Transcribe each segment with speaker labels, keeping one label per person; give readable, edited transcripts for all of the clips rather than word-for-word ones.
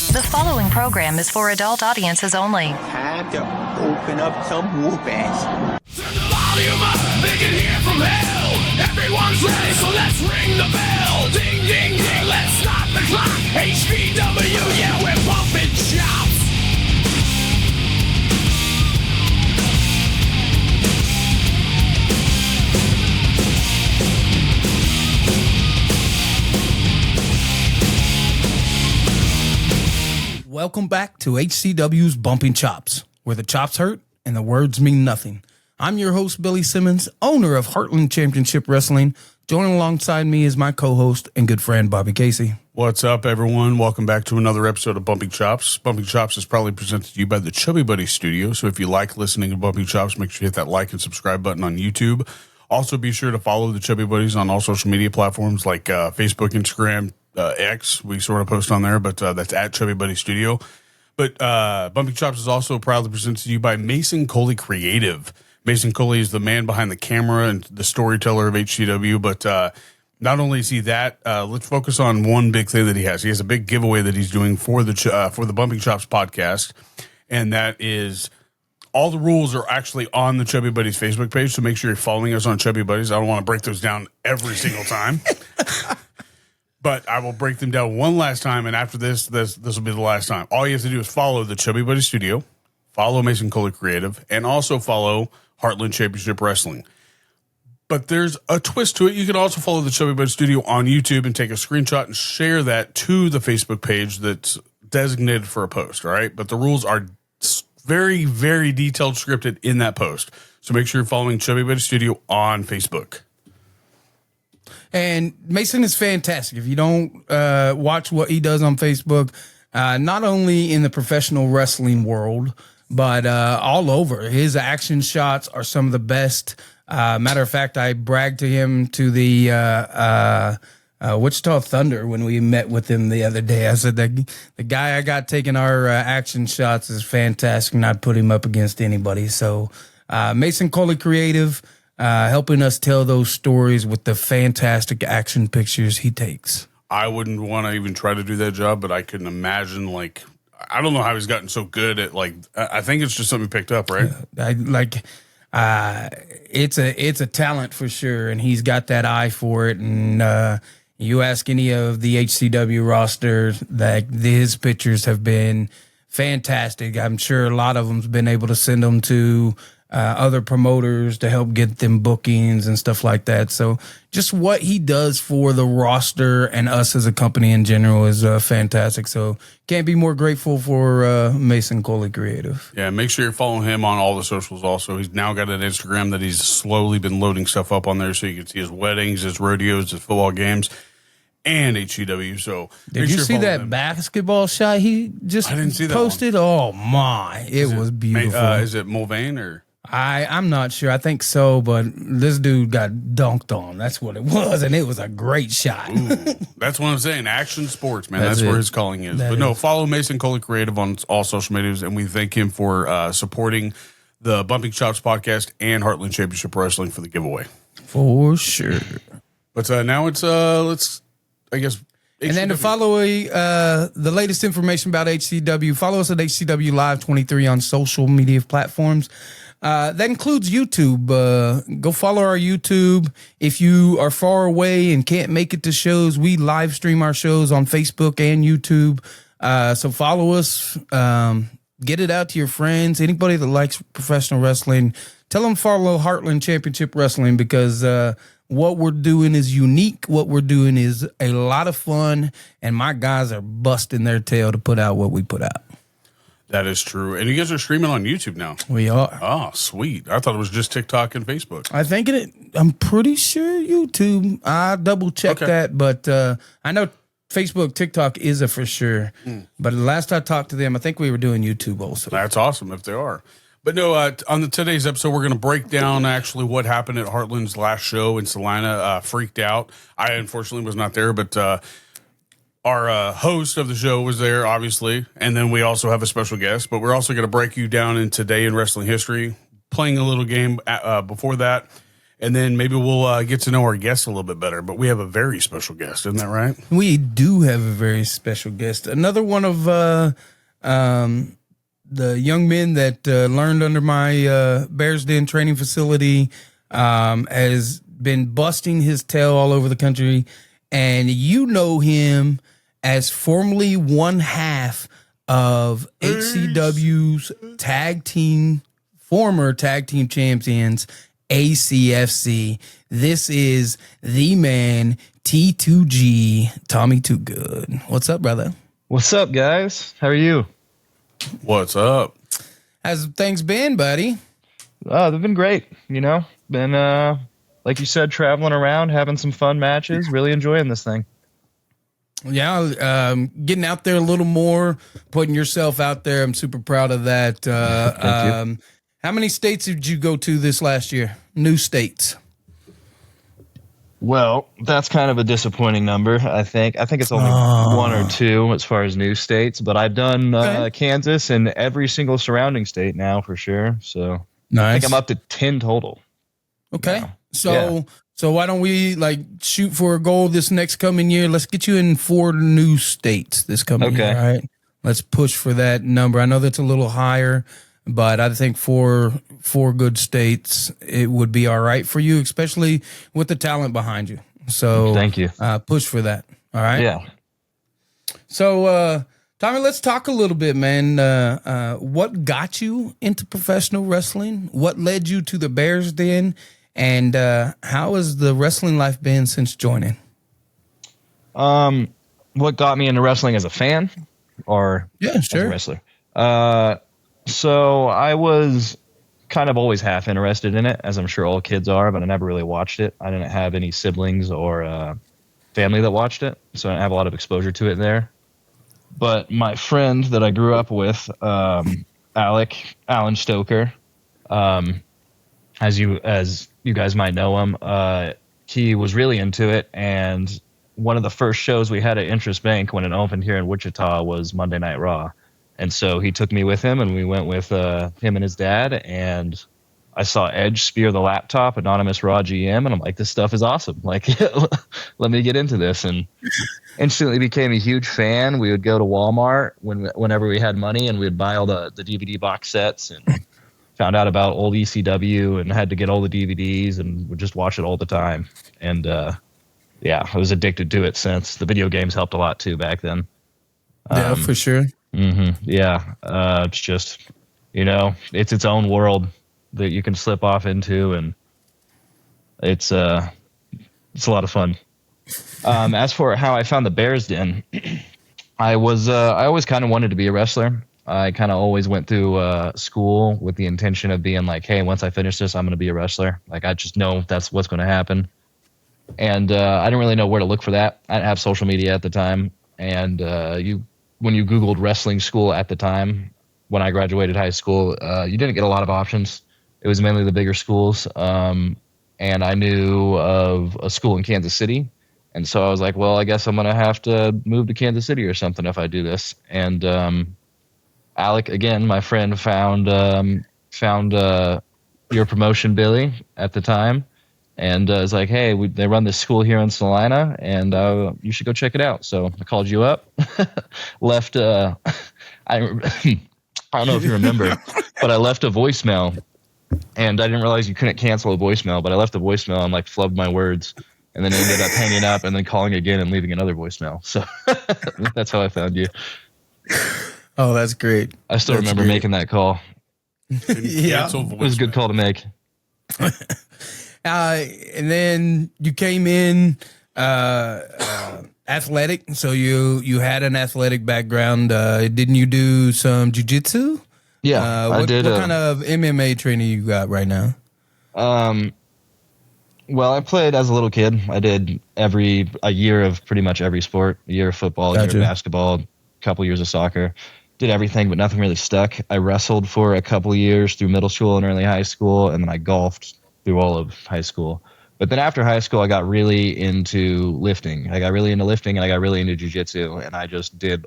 Speaker 1: The following program is for adult audiences only.
Speaker 2: Time to open up some whoop ass.
Speaker 3: Turn the volume up, they can hear from hell. Everyone's ready, so let's ring the bell. Ding, ding, ding, let's start the clock. HBW, yeah, we're bumping chops.
Speaker 4: Welcome back to HCW's Bumping Chops, where the chops hurt and the words mean nothing. I'm your host, Billy Simmons, owner of Heartland Championship Wrestling. Joining alongside me is my co-host and good friend, Bobby Casey.
Speaker 5: What's up, everyone? Welcome back to another episode of Bumping Chops. Bumping Chops is proudly presented to you by the Chubby Buddy Studio. So if you like listening to Bumping Chops, make sure you hit that like and subscribe button on YouTube. Also, be sure to follow the Chubby Buddies on all social media platforms like Facebook, Instagram, X. We sort of post on there, but that's at Chubby Buddy Studio. But Bumping Chops is also proudly presented to you by Mason Coley Creative. Mason Coley is the man behind the camera and the storyteller of HCW, but not only is he that, let's focus on one big thing that he has. He has a big giveaway that he's doing for the Bumping Chops podcast, and that is all the rules are actually on the Chubby Buddies Facebook page, so make sure you're following us on Chubby Buddies. I don't want to break those down every single time. But I will break them down one last time, and after this will be the last time. All you have to do is follow the Chubby Buddy Studio, follow Mason Coley Creative, and also follow Heartland Championship Wrestling. But there's a twist to it. You can also follow the Chubby Buddy Studio on YouTube and take a screenshot and share that to the Facebook page that's designated for a post, all right? But the rules are very, very detailed, scripted in that post. So make sure you're following Chubby Buddy Studio on Facebook.
Speaker 4: And Mason is fantastic. If you don't watch what he does on Facebook, not only in the professional wrestling world, but all over. His action shots are some of the best. Matter of fact, I bragged to him to the Wichita Thunder when we met with him the other day. I said that the guy I got taking our action shots is fantastic, and I'd put him up against anybody. So Mason Coley Creative, helping us tell those stories with the fantastic action pictures he takes.
Speaker 5: I wouldn't want to even try to do that job, but I couldn't imagine, I don't know how he's gotten so good at, I think it's just something he picked up, right?
Speaker 4: It's a talent for sure, and he's got that eye for it. And you ask any of the HCW roster, that his pictures have been fantastic. I'm sure a lot of them's been able to send them to other promoters to help get them bookings and stuff like that. So just what he does for the roster and us as a company in general is fantastic. So can't be more grateful for Mason Coley Creative.
Speaker 5: Yeah, make sure you're following him on all the socials also. He's now got an Instagram that he's slowly been loading stuff up on there so you can see his weddings, his rodeos, his football games, and HCW. So
Speaker 4: did you see that basketball shot he just
Speaker 5: I didn't see that
Speaker 4: posted?
Speaker 5: One.
Speaker 4: Oh, my. It was beautiful.
Speaker 5: Is it Mulvane or?
Speaker 4: I'm not sure. I think so, but this dude got dunked on. That's what it was, and it was a great shot.
Speaker 5: Ooh, that's what I'm saying. Action sports, man. That's
Speaker 4: it.
Speaker 5: where his calling is.
Speaker 4: That
Speaker 5: but no,
Speaker 4: is.
Speaker 5: follow Mason Coley Creative on all social medias, and we thank him for supporting the Bumping Chops podcast and Heartland Championship Wrestling for the giveaway.
Speaker 4: For sure.
Speaker 5: But now it's let's, I guess.
Speaker 4: And then to follow the latest information about HCW, follow us at HCW Live 23 on social media platforms. That includes YouTube. Go follow our YouTube. If you are far away and can't make it to shows, we live stream our shows on Facebook and YouTube. So follow us. Get it out to your friends. Anybody that likes professional wrestling, tell them follow Heartland Championship Wrestling, because what we're doing is unique. What we're doing is a lot of fun, and my guys are busting their tail to put out what we put out.
Speaker 5: That is true. And you guys are streaming on YouTube now.
Speaker 4: We are.
Speaker 5: Oh, sweet. I thought it was just TikTok and Facebook.
Speaker 4: I'm pretty sure YouTube. I double check that, but I know Facebook, TikTok is a for sure. But the last I talked to them, I think we were doing YouTube also.
Speaker 5: That's awesome if they are. But no, on today's episode, we're going to break down actually what happened at Heartland's last show in Salina. Freaked out. I unfortunately was not there, but our host of the show was there, obviously, and then we also have a special guest. But we're also going to break you down in today in wrestling history, playing a little game before that, and then maybe we'll get to know our guests a little bit better. But we have a very special guest, isn't that right?
Speaker 4: We do have a very special guest. Another one of the young men that learned under my Bears Den training facility, has been busting his tail all over the country. And you know him as formerly one half of HCW's former tag team champions, ACFC. This is the man, T2G, Tommy Too Good. What's up, brother?
Speaker 6: What's up, guys? How are you?
Speaker 5: What's up?
Speaker 4: How's things been, buddy?
Speaker 6: They've been great. Been, like you said, traveling around, having some fun matches, really enjoying this thing.
Speaker 4: Yeah, getting out there a little more, putting yourself out there. I'm super proud of that.
Speaker 6: Thank you.
Speaker 4: How many states did you go to this last year? New states?
Speaker 6: Well, that's kind of a disappointing number, I think. I think it's only one or two as far as new states, but I've done Kansas and every single surrounding state now for sure. So
Speaker 4: nice.
Speaker 6: I think I'm up to 10 total.
Speaker 4: Okay.
Speaker 6: Now.
Speaker 4: So why don't we shoot for a goal this next coming year? Let's get you in 4 new states this coming year. All right. Let's push for that number. I know that's a little higher, but I think four good states, it would be all right for you, especially with the talent behind you. So
Speaker 6: thank you.
Speaker 4: Push for that. All right.
Speaker 6: Yeah.
Speaker 4: So, Tommy, let's talk a little bit, man. What got you into professional wrestling? What led you to the Bears Den? And how has the wrestling life been since joining?
Speaker 6: What got me into wrestling as a fan or as a wrestler? So I was kind of always half interested in it, as I'm sure all kids are, but I never really watched it. I didn't have any siblings or family that watched it, so I didn't have a lot of exposure to it there. But my friend that I grew up with, Alan Stoker, as you guys might know him, he was really into it, and one of the first shows we had at Interest Bank when it opened here in Wichita was Monday Night Raw. And so he took me with him, and we went with him and his dad, and I saw Edge spear the laptop, Anonymous Raw GM, and I'm like, this stuff is awesome. Like, let me get into this. And instantly became a huge fan. We would go to Walmart whenever we had money, and we would buy all the DVD box sets, and found out about old ECW and had to get all the DVDs and would just watch it all the time. And, I was addicted to it since. The video games helped a lot, too, back then.
Speaker 4: Yeah, for sure.
Speaker 6: Mm-hmm. Yeah. It's just, it's its own world that you can slip off into, and it's a lot of fun. As for how I found the Bears Den, I always kind of wanted to be a wrestler. I kind of always went through school with the intention of being like, hey, once I finish this, I'm going to be a wrestler. Like, I just know that's what's going to happen. And I didn't really know where to look for that. I didn't have social media at the time. And when you Googled wrestling school at the time, when I graduated high school, you didn't get a lot of options. It was mainly the bigger schools. And I knew of a school in Kansas City. And so I was like, well, I guess I'm going to have to move to Kansas City or something if I do this. And Alec, again, my friend, found your promotion, Billy, at the time. And was like, hey, they run this school here in Salina, and you should go check it out. So I called you up, left. I don't know if you remember, but I left a voicemail, and I didn't realize you couldn't cancel a voicemail. But I left a voicemail and flubbed my words, and then ended up hanging up and then calling again and leaving another voicemail. So that's how I found you.
Speaker 4: Oh, that's great.
Speaker 6: I still remember making that call.
Speaker 4: Yeah,
Speaker 6: it was a good call to make.
Speaker 4: And then you came in athletic, so you had an athletic background. Didn't you do some jiu-jitsu?
Speaker 6: Yeah, I did.
Speaker 4: What kind of MMA training you got right now?
Speaker 6: Well, I played as a little kid. I did a year of pretty much every sport. A year of football, a year of basketball, a couple years of soccer. Did everything, but nothing really stuck. I wrestled for a couple years through middle school and early high school, and then I golfed through all of high school. But then after high school, I got really into lifting. I got really into lifting, and I got really into jiu-jitsu, and I just did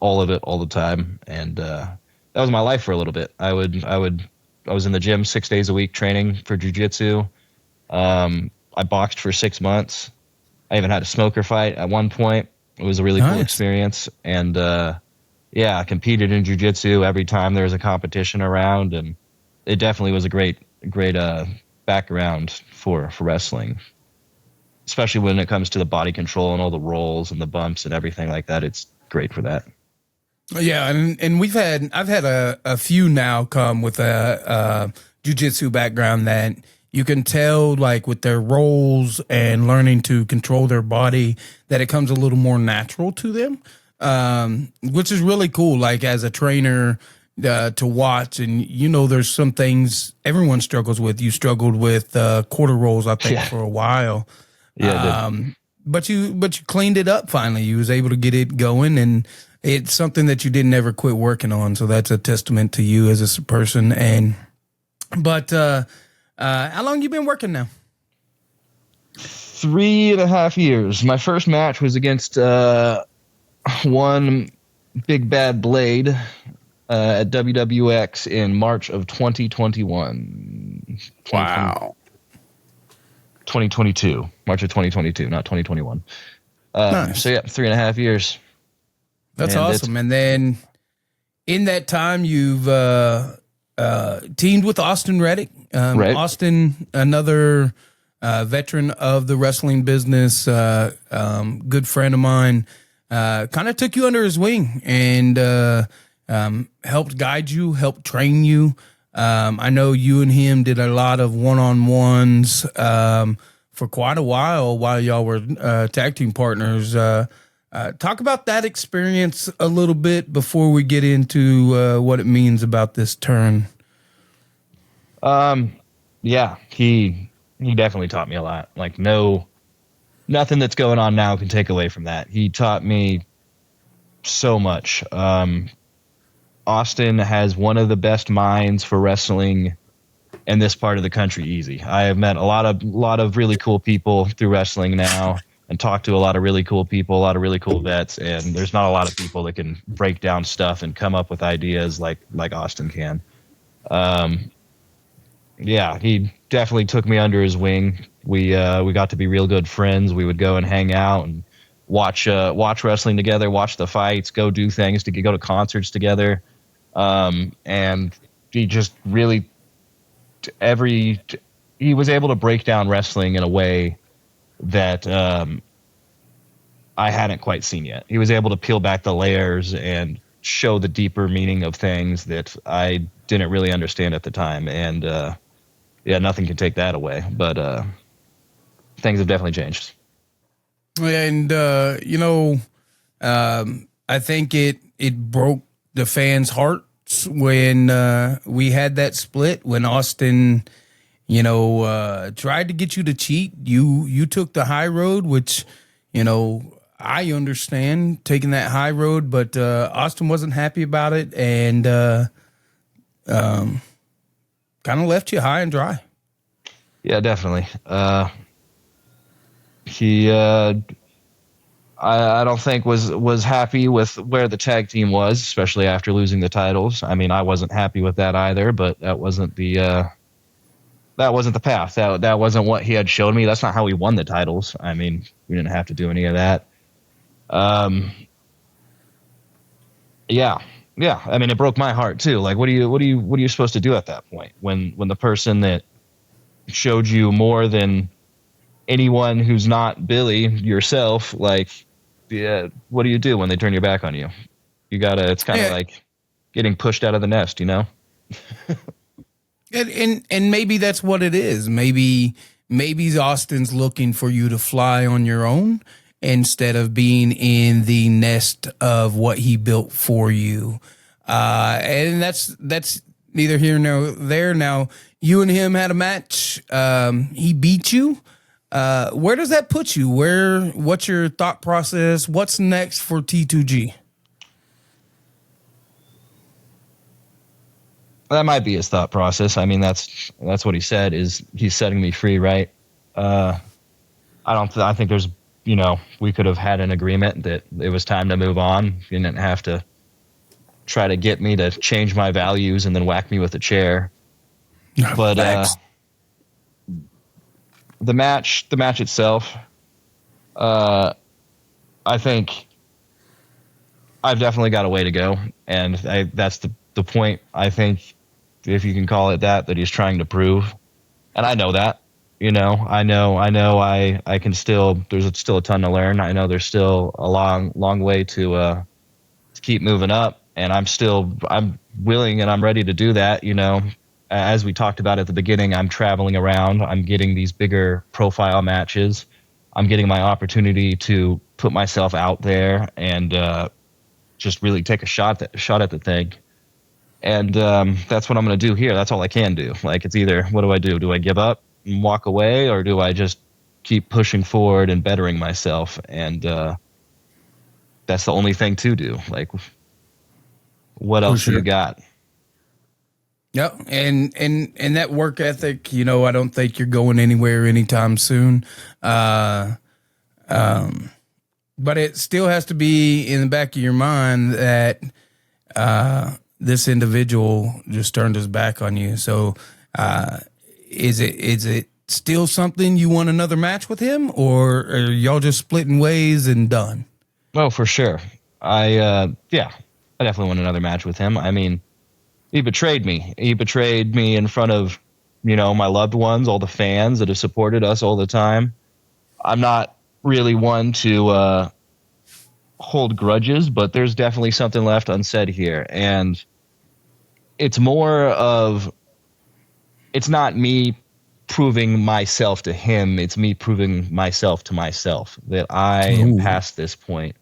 Speaker 6: all of it all the time. And that was my life for a little bit. I was in the gym 6 days a week training for jiu-jitsu, I boxed for 6 months. I even had a smoker fight at one point. It was a really cool experience. And I competed in jiu-jitsu every time there was a competition around, and it definitely was a great background for wrestling, especially when it comes to the body control and all the rolls and the bumps and everything like that. It's great for that.
Speaker 4: Yeah, and I've had a few now come with a jiu-jitsu background that you can tell, like with their rolls and learning to control their body, that it comes a little more natural to them, which is really cool. Like as a trainer to watch, and there's some things everyone struggles with. You struggled with quarter rolls, I think, for a while.
Speaker 6: Yeah,
Speaker 4: but you cleaned it up finally. You was able to get it going, and it's something that you didn't ever quit working on. So that's a testament to you as a person. But how long you been working now?
Speaker 6: 3.5 years. My first match was against one Big Bad Blade at WWX in March of 2021.
Speaker 5: Wow.
Speaker 6: 2022. March of 2022, not 2021.
Speaker 4: Nice.
Speaker 6: So, 3.5 years.
Speaker 4: That's awesome. And then in that time, you've teamed with Austin Reddick.
Speaker 6: Right.
Speaker 4: Austin, another veteran of the wrestling business, good friend of mine, kind of took you under his wing and helped guide you, helped train you. I know you and him did a lot of one-on-ones for quite a while y'all were tag team partners. Talk about that experience a little bit before we get into what it means about this turn.
Speaker 6: Yeah, he definitely taught me a lot. Like nothing that's going on now can take away from that. He taught me so much. Austin has one of the best minds for wrestling in this part of the country. Easy. I have met a lot of really cool people through wrestling now, and talked to a lot of really cool people, a lot of really cool vets, and there's not a lot of people that can break down stuff and come up with ideas like Austin can. He definitely took me under his wing. We got to be real good friends. We would go and hang out and watch wrestling together, watch the fights, go do things, go to concerts together. And he just really he was able to break down wrestling in a way that I hadn't quite seen yet. He was able to peel back the layers and show the deeper meaning of things that I didn't really understand at the time. And nothing can take that away. But things have definitely changed.
Speaker 4: And I think it broke the fans' hearts when we had that split, when Austin tried to get you to cheat. You took the high road, which, I understand taking that high road, but Austin wasn't happy about it and kind of left you high and dry.
Speaker 6: Yeah, definitely. He, I don't think was happy with where the tag team was, especially after losing the titles. I mean, I wasn't happy with that either, but that wasn't the path. That wasn't what he had showed me. That's not how we won the titles. I mean, we didn't have to do any of that. Yeah. I mean, it broke my heart too. Like, what are you supposed to do at that point when the person that showed you more than anyone who's not Billy yourself, like, what do you do when they turn your back on you? You gotta. It's kind of like getting pushed out of the nest, And
Speaker 4: maybe that's what it is. Maybe Austin's looking for you to fly on your own instead of being in the nest of what he built for you. And that's neither here nor there. Now, you and him had a match. He beat you. Where does that put you? What's your thought process? What's next for T2G?
Speaker 6: That might be his thought process. I mean, that's what he said, is he's setting me free, right? I think there's, we could have had an agreement that it was time to move on. You didn't have to try to get me to change my values and then whack me with a chair. But the match itself, I think I've definitely got a way to go, and that's the point. I think, if you can call it that he's trying to prove, and I know that. I know I can still. There's still a ton to learn. I know there's still a long way to keep moving up, and I'm willing and I'm ready to do that. As we talked about at the beginning, I'm traveling around. I'm getting these bigger profile matches. I'm getting my opportunity to put myself out there and just really take a shot at the thing. And that's what I'm going to do here. That's all I can do. Like, it's either, what do? Do I give up and walk away, or do I just keep pushing forward and bettering myself? And that's the only thing to do. Like, what else do you got?
Speaker 4: Yeah, and that work ethic, I don't think you're going anywhere anytime soon. But it still has to be in the back of your mind that this individual just turned his back on you. So is it still something you want another match with him, or are y'all just splitting ways and done?
Speaker 6: Oh, for sure. I definitely want another match with him. I mean, he betrayed me. He betrayed me in front of, my loved ones, all the fans that have supported us all the time. I'm not really one to hold grudges, but there's definitely something left unsaid here. And it's more of, it's not me proving myself to him. It's me proving myself to myself that I am past this point.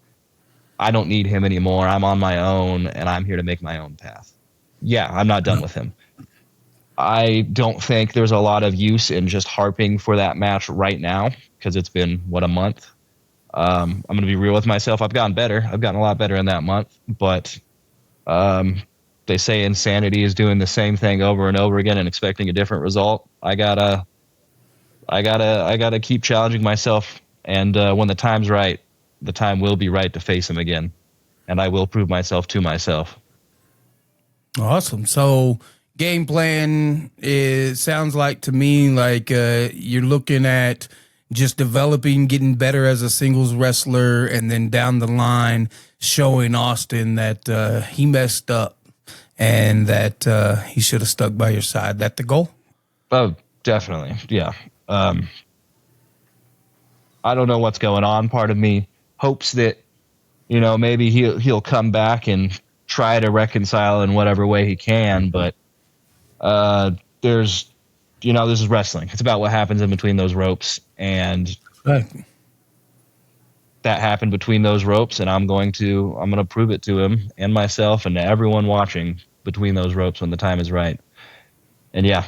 Speaker 6: I don't need him anymore. I'm on my own, and I'm here to make my own path. Yeah, I'm not done with him. I don't think there's a lot of use in just harping for that match right now, because it's been, a month? I'm going to be real with myself. I've gotten better. I've gotten a lot better in that month, but they say insanity is doing the same thing over and over again and expecting a different result. I gotta keep challenging myself, and when the time's right, the time will be right to face him again, and I will prove myself to myself.
Speaker 4: Awesome. So game plan sounds like to me like you're looking at just developing, getting better as a singles wrestler, and then down the line showing Austin that he messed up and that he should have stuck by your side. That the goal?
Speaker 6: Oh, definitely. Yeah. I don't know what's going on. Part of me hopes that, maybe he'll come back and try to reconcile in whatever way he can. But this is wrestling. It's about what happens in between those ropes. And that happened between those ropes, and I'm going to prove it to him and myself and to everyone watching between those ropes when the time is right. And yeah,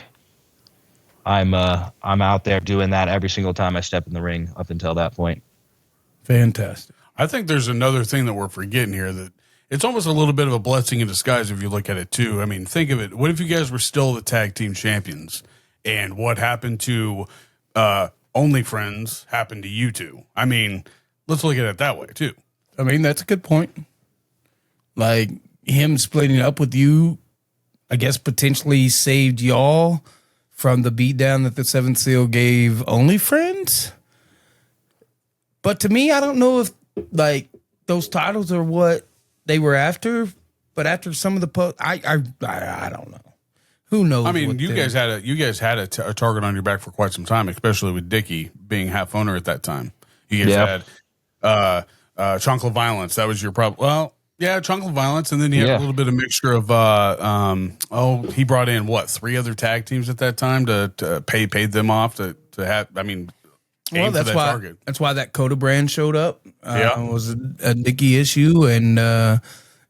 Speaker 6: I'm out there doing that every single time I step in the ring up until that point.
Speaker 4: Fantastic.
Speaker 5: I think there's another thing that we're forgetting here, that it's almost a little bit of a blessing in disguise if you look at it too. I mean, think of it. What if you guys were still the tag team champions, and what happened to Only Friends happened to you two? I mean, let's look at it that way too.
Speaker 4: I mean, that's a good point. Like, him splitting up with you, I guess, potentially saved y'all from the beatdown that the Seventh Seal gave Only Friends. But to me, I don't know if like those titles are what they were after. But after some of the I don't know. Who knows?
Speaker 5: I mean, you guys had a target on your back for quite some time, especially with Dickie being half owner at that time. You guys had Chunkle Violence. That was your problem. Well, yeah, Chunkle Violence, and then you had a little bit of mixture of he brought in 3 other tag teams at that time to paid them off to have. I mean,
Speaker 4: that's why target. That's why that Coda brand showed up. Was a Dickie issue, and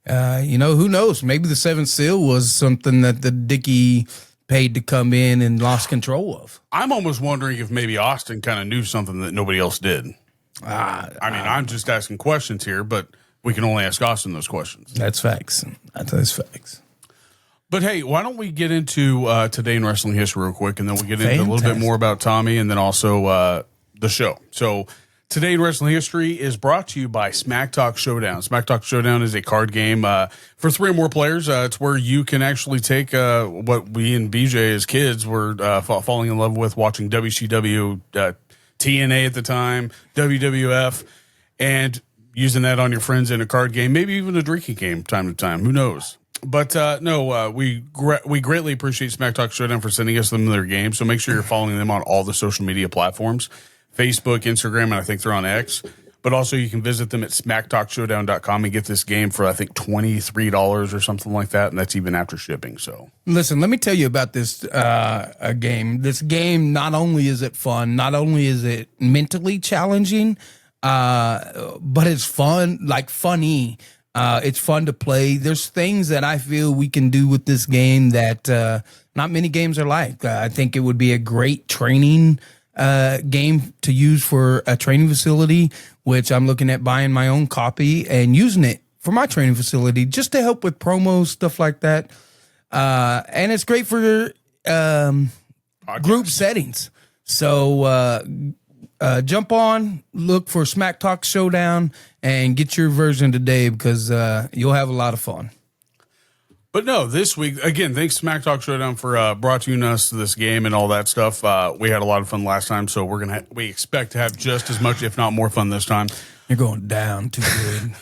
Speaker 4: who knows? Maybe the Seventh Seal was something that the Dickie paid to come in and lost control of.
Speaker 5: I'm almost wondering if maybe Austin kind of knew something that nobody else did. I'm just asking questions here, but we can only ask Austin those questions.
Speaker 4: That's facts. That's facts.
Speaker 5: But hey, why don't we get into today in wrestling history real quick, and then we'll get into a little bit more about Tommy, and then also the show. So Today in Wrestling History is brought to you by Smack Talk Showdown. Smack Talk Showdown is a card game for 3 or more players. It's where you can actually take what we and BJ as kids were falling in love with, watching WCW, TNA at the time, WWF, and using that on your friends in a card game, maybe even a drinking game time to time. Who knows? But we greatly appreciate Smack Talk Showdown for sending us them their games. So make sure you're following them on all the social media platforms. Facebook, Instagram, and I think they're on X. But also you can visit them at smacktalkshowdown.com and get this game for, I think, $23 or something like that. And that's even after shipping. So
Speaker 4: listen, let me tell you about this game. This game, not only is it fun, not only is it mentally challenging, but it's fun, like funny. It's fun to play. There's things that I feel we can do with this game that not many games are like. I think it would be a great training game to use for a training facility, which I'm looking at buying my own copy and using it for my training facility just to help with promos, stuff like that. And it's great for group settings. So jump on, look for Smack Talk Showdown, and get your version today because you'll have a lot of fun.
Speaker 5: But no, this week, again, thanks Smack Talk Showdown for brought us this game and all that stuff. We had a lot of fun last time, so we expect to have just as much, if not more fun this time.
Speaker 4: You're going down too good.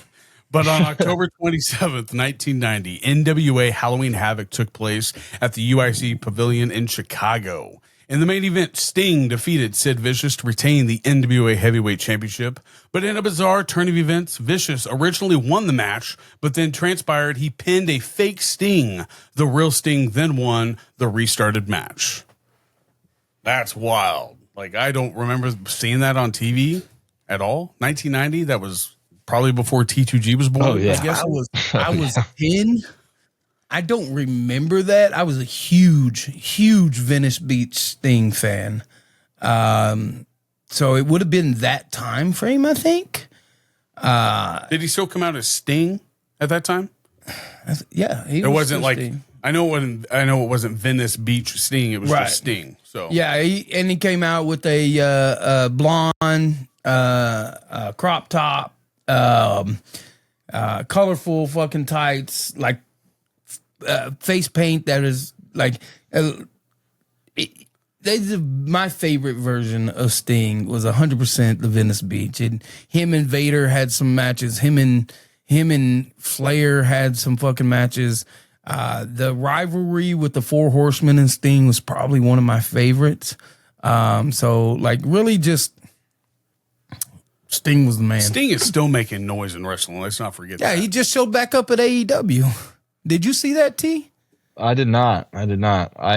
Speaker 5: But on October 27th, 1990, NWA Halloween Havoc took place at the UIC Pavilion in Chicago. In the main event, Sting defeated Sid Vicious to retain the NWA Heavyweight Championship. But in a bizarre turn of events, Vicious originally won the match, but then transpired he pinned a fake Sting. The real Sting then won the restarted match. That's wild. Like, I don't remember seeing that on TV at all. 1990, that was probably before T2G was born.
Speaker 6: Oh, yeah.
Speaker 4: I guess I was 10. I don't remember that. I was a huge Venice Beach Sting fan. So it would have been that time frame, I think.
Speaker 5: Did he still come out as Sting at that time?
Speaker 4: Yeah.
Speaker 5: It wasn't like Sting. I know it wasn't Venice Beach Sting. It was just Sting. So
Speaker 4: yeah, he came out with a blonde crop top, colorful fucking tights, like face paint that is like my favorite version of Sting was 100% the Venice Beach. And him and Vader had some matches. Him and Flair had some fucking matches. The rivalry with the Four Horsemen and Sting was probably one of my favorites. So like really just Sting was the man.
Speaker 5: Sting is still making noise in wrestling. Let's not forget that.
Speaker 4: Yeah, he just showed back up at AEW. Did you see that, T?
Speaker 6: I did not.
Speaker 5: Are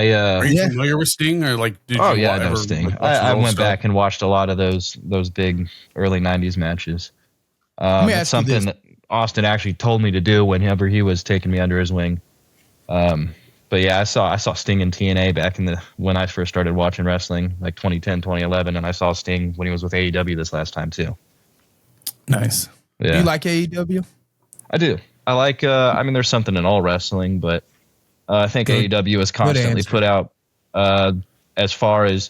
Speaker 5: you familiar with Sting, or like?
Speaker 6: I know Sting. I went back and watched a lot of those big early '90s matches. It's something that Austin actually told me to do whenever he was taking me under his wing. But yeah, I saw Sting in TNA back when I first started watching wrestling, like 2010, 2011, and I saw Sting when he was with AEW this last time too.
Speaker 4: Nice.
Speaker 6: Yeah.
Speaker 4: Do you like AEW?
Speaker 6: I do. I like. There's something in all wrestling, but I think AEW has constantly put out, as far as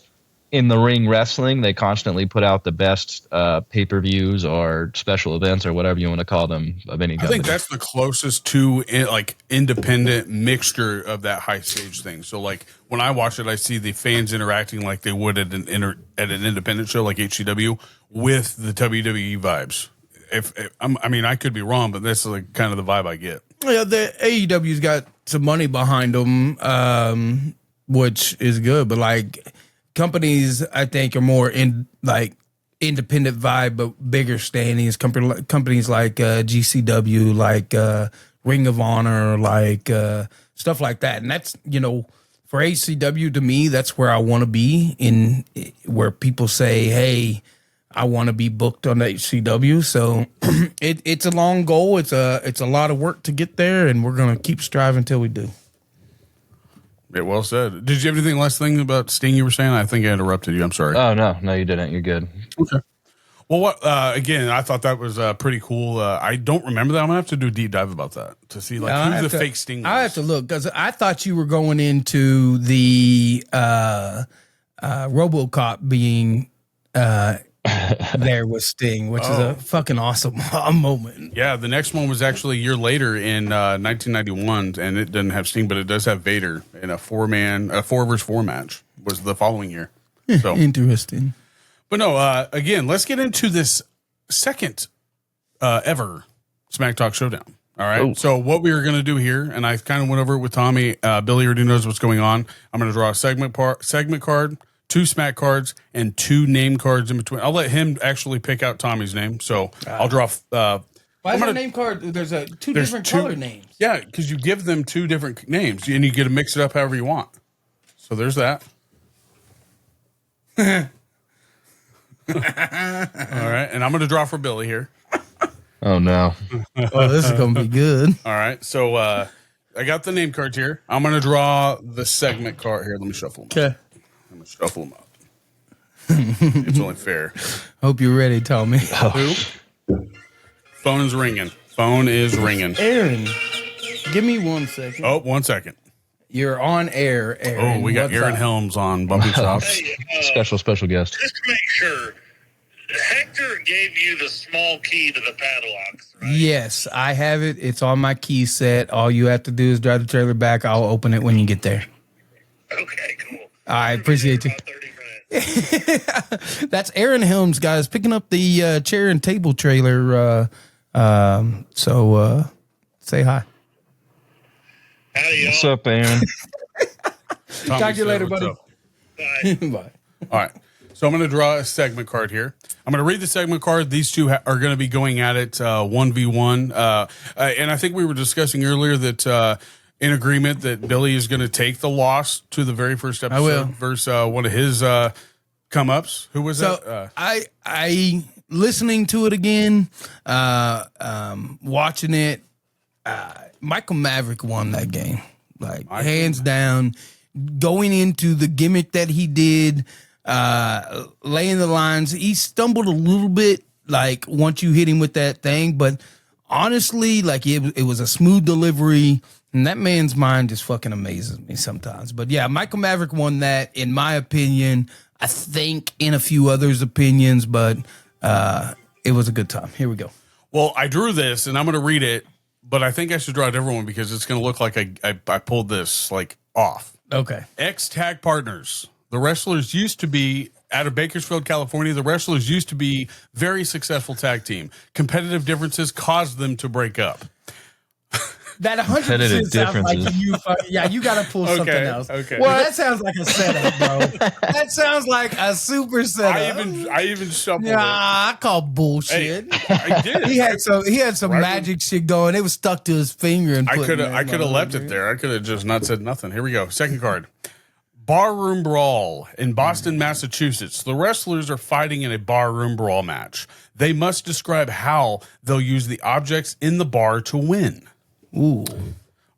Speaker 6: in the ring wrestling, they constantly put out the best pay-per-views or special events or whatever you want to call them of any company.
Speaker 5: I think that's the closest to like independent mixture of that high stage thing. So like when I watch it, I see the fans interacting like they would at an independent show like HCW with the WWE vibes. I could be wrong, but that's like kind of the vibe I get.
Speaker 4: Yeah, the AEW's got some money behind them, which is good. But like companies, I think are more in like independent vibe, but bigger standings. Companies like GCW, like Ring of Honor, like stuff like that. And that's for HCW to me, that's where I want to be. In where people say, "Hey, I want to be booked on HCW." So it's a long goal. It's a lot of work to get there, and we're gonna keep striving till we do.
Speaker 5: Yeah, well said. Did you have anything last thing about Sting you were saying? I think I interrupted you. I'm sorry.
Speaker 6: Oh no, you didn't. You're good.
Speaker 5: Okay. Well, again, I thought that was pretty cool. I don't remember that. I'm gonna have to do a deep dive about that to see who the fake Sting was.
Speaker 4: I have to look because I thought you were going into the RoboCop being there with Sting, which is a fucking awesome moment.
Speaker 5: Yeah, the next one was actually a year later in 1991, and it doesn't have Sting, but it does have Vader in a 4 versus 4 match. Was the following year. So
Speaker 4: interesting.
Speaker 5: But no, again, let's get into this second ever Smack Talk Showdown. All right.
Speaker 6: Oh.
Speaker 5: So what we are going to do here, and I kind of went over it with Tommy. Billy already knows what's going on. I'm going to draw a segment card, 2 Smack cards, and 2 name cards in between. I'll let him actually pick out Tommy's name. So I'll draw.
Speaker 4: Why is there a name card? There's two different color names.
Speaker 5: Yeah, because you give them 2 different names, and you get to mix it up however you want. So there's that. All right, and I'm going to draw for Billy here.
Speaker 6: Oh no!
Speaker 4: Oh, this is going to be good.
Speaker 5: All right, so I got the name cards here. I'm going to draw the segment card here. Let me shuffle them.
Speaker 4: Okay.
Speaker 5: I'm going to shuffle them up. It's only fair.
Speaker 4: Hope you're ready, Tommy.
Speaker 5: Who? Phone is ringing. Phone is ringing.
Speaker 4: Aaron, give me 1 second.
Speaker 5: Oh, 1 second.
Speaker 4: You're on air, Aaron.
Speaker 5: Oh, we got Aaron Helms on Bumping Chops.
Speaker 6: Hey, special guest.
Speaker 7: Just to make sure, Hector gave you the small key to the padlocks, right?
Speaker 4: Yes, I have it. It's on my key set. All you have to do is drive the trailer back. I'll open it when you get there.
Speaker 7: Okay, cool.
Speaker 4: I appreciate you.
Speaker 7: About 30 minutes.
Speaker 4: That's Aaron Helms, guys, picking up the chair and table trailer. So say hi.
Speaker 7: Howdy, y'all.
Speaker 6: What's up, Aaron?
Speaker 4: Talk to you later, buddy.
Speaker 7: Bye.
Speaker 4: Bye.
Speaker 5: All right. So I'm going to draw a segment card here. I'm going to read the segment card. These two are going to be going at it 1v1. And I think we were discussing earlier that in agreement that Billy is going to take the loss to the very first episode.
Speaker 4: I will.
Speaker 5: Versus one of his come-ups. Who was that?
Speaker 4: I listening to it again, watching it, Michael Maverick won that game. Like, hands down. Going into the gimmick that he did, laying the lines, he stumbled a little bit, like, once you hit him with that thing. But honestly, like, it was a smooth delivery. And that man's mind just fucking amazes me sometimes. But yeah, Michael Maverick won that, in my opinion. I think in a few others' opinions, but it was a good time. Here we go.
Speaker 5: Well, I drew this, and I'm going to read it, but I think I should draw a different one because it's going to look like I pulled this, like, off.
Speaker 4: Okay.
Speaker 5: Ex-tag partners. The wrestlers used to be, out of Bakersfield, California, the wrestlers used to be very successful tag team. Competitive differences caused them to break up.
Speaker 4: That 100% sounds like you. Yeah, you got to pull something else.
Speaker 5: Okay.
Speaker 4: Well, that sounds like a setup, bro. That sounds like a super setup.
Speaker 5: I even shuffled
Speaker 4: Nah,
Speaker 5: it.
Speaker 4: I call bullshit.
Speaker 5: Hey, I did.
Speaker 4: He had some
Speaker 5: Right.
Speaker 4: magic shit going. It was stuck to his finger. And
Speaker 5: I could have left it there. I could have just not said nothing. Here we go. Second card. Barroom brawl in Boston, Massachusetts. The wrestlers are fighting in a barroom brawl match. They must describe how they'll use the objects in the bar to win.
Speaker 4: Ooh.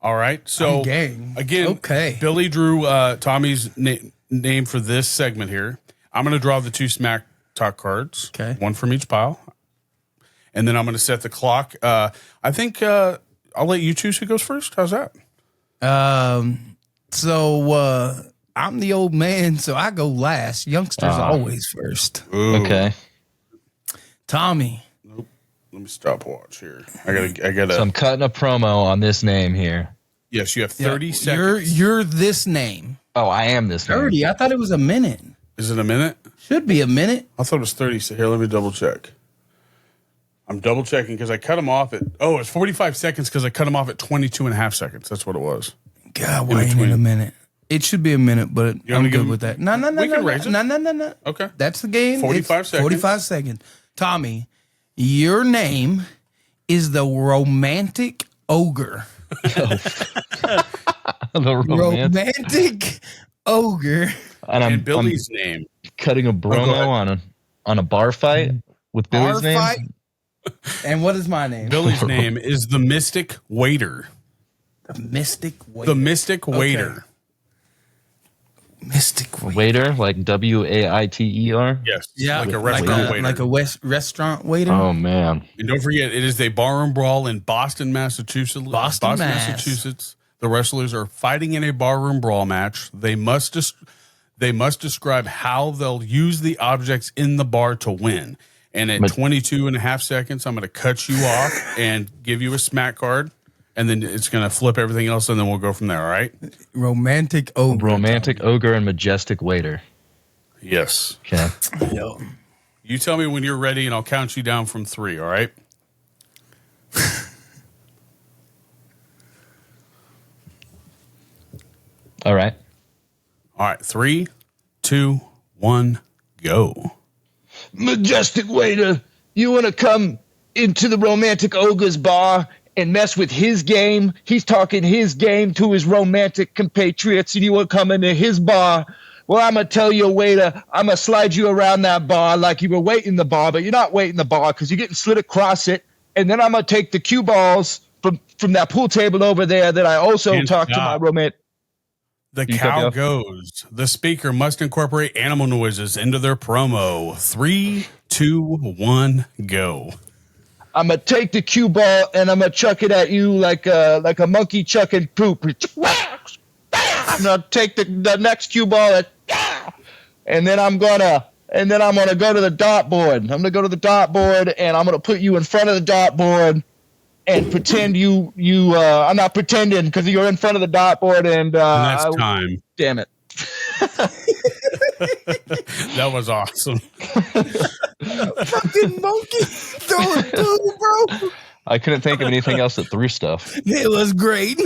Speaker 5: All right. So
Speaker 4: gang.
Speaker 5: again,
Speaker 4: Okay.
Speaker 5: Billy drew Tommy's name for this segment here. I'm going to draw the 2 Smack Talk cards.
Speaker 4: Okay.
Speaker 5: 1 from each pile. And then I'm going to set the clock. I think I'll let you choose who goes first. How's that?
Speaker 4: So I'm the old man, so I go last. Youngsters always first.
Speaker 5: Ooh.
Speaker 6: Okay.
Speaker 4: Tommy.
Speaker 5: Let me stopwatch here. I gotta.
Speaker 6: So I'm cutting a promo on this name here.
Speaker 5: Yes, you have 30 seconds.
Speaker 4: You're this name.
Speaker 6: Oh, I am this name.
Speaker 4: 30. I thought it was a minute.
Speaker 5: Is it a minute?
Speaker 4: Should be a minute.
Speaker 5: I thought it was 30. So here, let me double check. I'm double checking because I cut him off at. Oh, it's 45 seconds because I cut him off at 22 and a half seconds. That's what it was.
Speaker 4: God, why ain't it a minute? It should be a minute, but I'm good with that. No.
Speaker 5: We can raise it.
Speaker 4: No.
Speaker 5: Okay.
Speaker 4: That's the game.
Speaker 5: 45 seconds.
Speaker 4: 45 seconds. Tommy, your name is the Romantic Ogre.
Speaker 6: The
Speaker 4: Romantic Ogre.
Speaker 5: And Billy's name.
Speaker 6: Cutting a promo on a bar fight with Billy's
Speaker 4: Bar
Speaker 6: name.
Speaker 4: fight. And what is my name?
Speaker 5: Billy's name is the Mystic Waiter.
Speaker 4: The Mystic Waiter.
Speaker 5: The Mystic Waiter.
Speaker 4: Mystic Waiter.
Speaker 6: Waiter, like Waiter.
Speaker 5: Yes.
Speaker 4: Yeah,
Speaker 5: Like a restaurant waiter.
Speaker 4: Like a restaurant waiter.
Speaker 6: Oh man!
Speaker 5: And don't forget, it is a barroom brawl in Boston, Massachusetts.
Speaker 4: Mass.
Speaker 5: Massachusetts. The wrestlers are fighting in a barroom brawl match. They must They must describe how they'll use the objects in the bar to win. And at 22 and a half seconds, I'm going to cut you off and give you a smack card. And then it's going to flip everything else, and then we'll go from there, all right?
Speaker 4: Romantic ogre.
Speaker 6: Romantic ogre and majestic waiter.
Speaker 5: Yes.
Speaker 6: Okay.
Speaker 4: Yo.
Speaker 5: You tell me when you're ready, and I'll count you down from 3, all right?
Speaker 6: All right.
Speaker 5: All right, 3, 2, 1, go.
Speaker 6: Majestic waiter, you want to come into the romantic ogre's bar and mess with his game? He's talking his game to his romantic compatriots, and you want to come into his bar? Well, I'm going to tell you, waiter, I'm going to slide you around that bar like you were waiting the bar, but you're not waiting the bar because you're getting slid across it. And then I'm going to take the cue balls from that pool table over there that I also talked to my romantic.
Speaker 5: The cow goes. The speaker must incorporate animal noises into their promo. 3, 2, 1, go.
Speaker 6: I'm going to take the cue ball and I'm going to chuck it at you like a monkey chucking poop. I'm going to take the next cue ball and then I'm going to go to the dartboard. I'm going to go to the dartboard and I'm going to put you in front of the dartboard and pretend I'm not pretending because you're in front of the dartboard and
Speaker 5: that's time.
Speaker 6: Damn it.
Speaker 5: That was awesome.
Speaker 4: Fucking monkey throwing poo, bro.
Speaker 6: I couldn't think of anything else that threw stuff.
Speaker 4: It was great.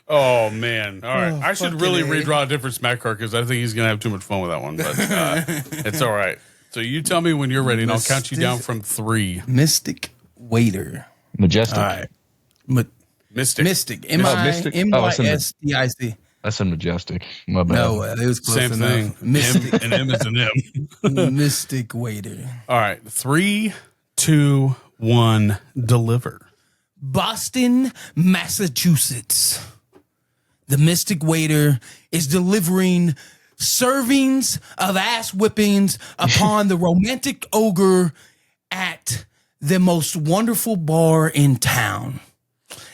Speaker 5: Oh, man. All right. I should really
Speaker 4: fucking
Speaker 5: redraw a different smack card because I think he's going to have too much fun with that one. But it's all right. So you tell me when you're ready, and I'll count you down from 3.
Speaker 4: Mystic waiter.
Speaker 6: Majestic.
Speaker 4: All right.
Speaker 5: Mystic.
Speaker 4: Mystic. M-I-S-T-I-C.
Speaker 6: That's a majestic. My bad.
Speaker 4: No, it was close
Speaker 5: Same
Speaker 4: enough.
Speaker 5: thing.
Speaker 4: Mystic.
Speaker 5: M, and M is an M.
Speaker 4: Mystic waiter.
Speaker 5: All right. 3, 2, 1, deliver.
Speaker 4: Boston, Massachusetts. The Mystic Waiter is delivering servings of ass whippings upon the romantic ogre at the most wonderful bar in town.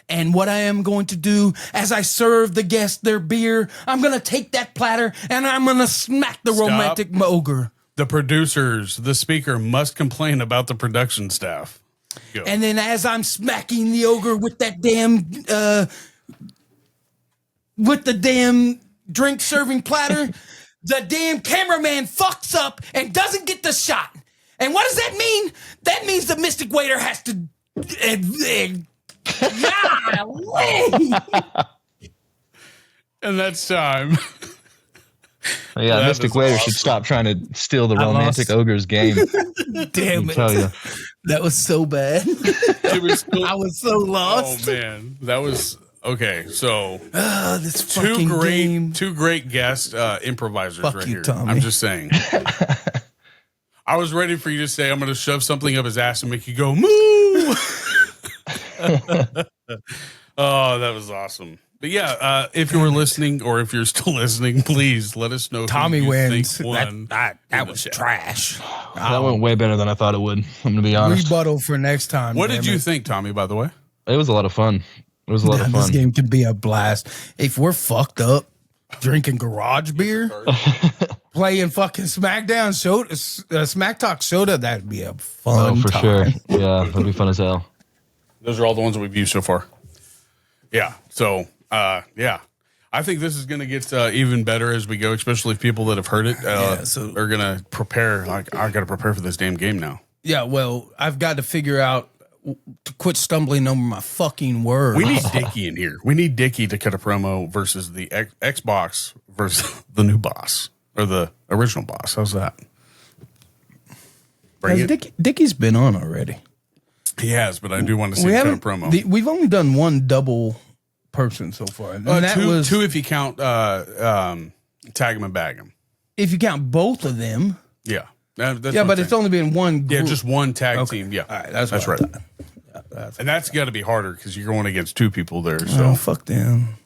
Speaker 4: And what I am going to do as I serve the guests their beer, I'm going to take that platter and I'm going to smack the romantic ogre.
Speaker 5: The producers, the speaker must complain about the production staff. Go.
Speaker 4: And then as I'm smacking the ogre with that damn drink serving platter, the damn cameraman fucks up and doesn't get the shot. And what does that mean? That means the Mystic Waiter has to
Speaker 5: and that's time.
Speaker 6: Yeah, that Mystic Waiter should stop trying to steal the romantic ogre's game.
Speaker 4: Damn it.
Speaker 6: Tell you.
Speaker 4: That was so bad. I was so lost.
Speaker 5: Oh, man. That was... Okay, so
Speaker 4: this fucking game.
Speaker 5: Two great guest improvisers.
Speaker 4: Fuck
Speaker 5: right
Speaker 4: you,
Speaker 5: here.
Speaker 4: Tommy.
Speaker 5: I'm just saying. I was ready for you to say, I'm going to shove something up his ass and make you go, moo. Oh, that was awesome. But yeah, if you were listening or if you're still listening, please let us know.
Speaker 4: Tommy wins.
Speaker 5: That
Speaker 4: was trash.
Speaker 6: That went way better than I thought it would. I'm going to be honest.
Speaker 4: Rebuttal for next time.
Speaker 5: What did you think, Tommy, by the way?
Speaker 6: It was a lot of fun. It was a lot of fun.
Speaker 4: This game can be a blast. If we're fucked up drinking garage beer, playing fucking SmackDown Smack Talk Showdown, that'd be a fun
Speaker 6: for
Speaker 4: time.
Speaker 6: sure. Yeah, that'd be fun as hell.
Speaker 5: Those are all the ones that we've used so far. Yeah. So, yeah. I think this is going to get even better as we go, especially if people that have heard it are going to prepare. Like, I got to prepare for this damn game now.
Speaker 4: Yeah, well, I've got to figure out to quit stumbling over my fucking words.
Speaker 5: We need Dickie in here. We need Dickie to cut a promo versus the Xbox versus the new boss or the original boss. How's that?
Speaker 4: Dickie's been on already.
Speaker 5: He has, but I do want to see him cut a promo.
Speaker 4: We've only done one double person so far. And that was
Speaker 5: two if you count tag him and bag him.
Speaker 4: If you count both of them.
Speaker 5: Yeah.
Speaker 4: But it's only been one group.
Speaker 5: Yeah, just one tag team. Yeah.
Speaker 4: All right, that's right.
Speaker 5: And that's got to be harder because you're going against two people there. So
Speaker 4: oh, fuck them.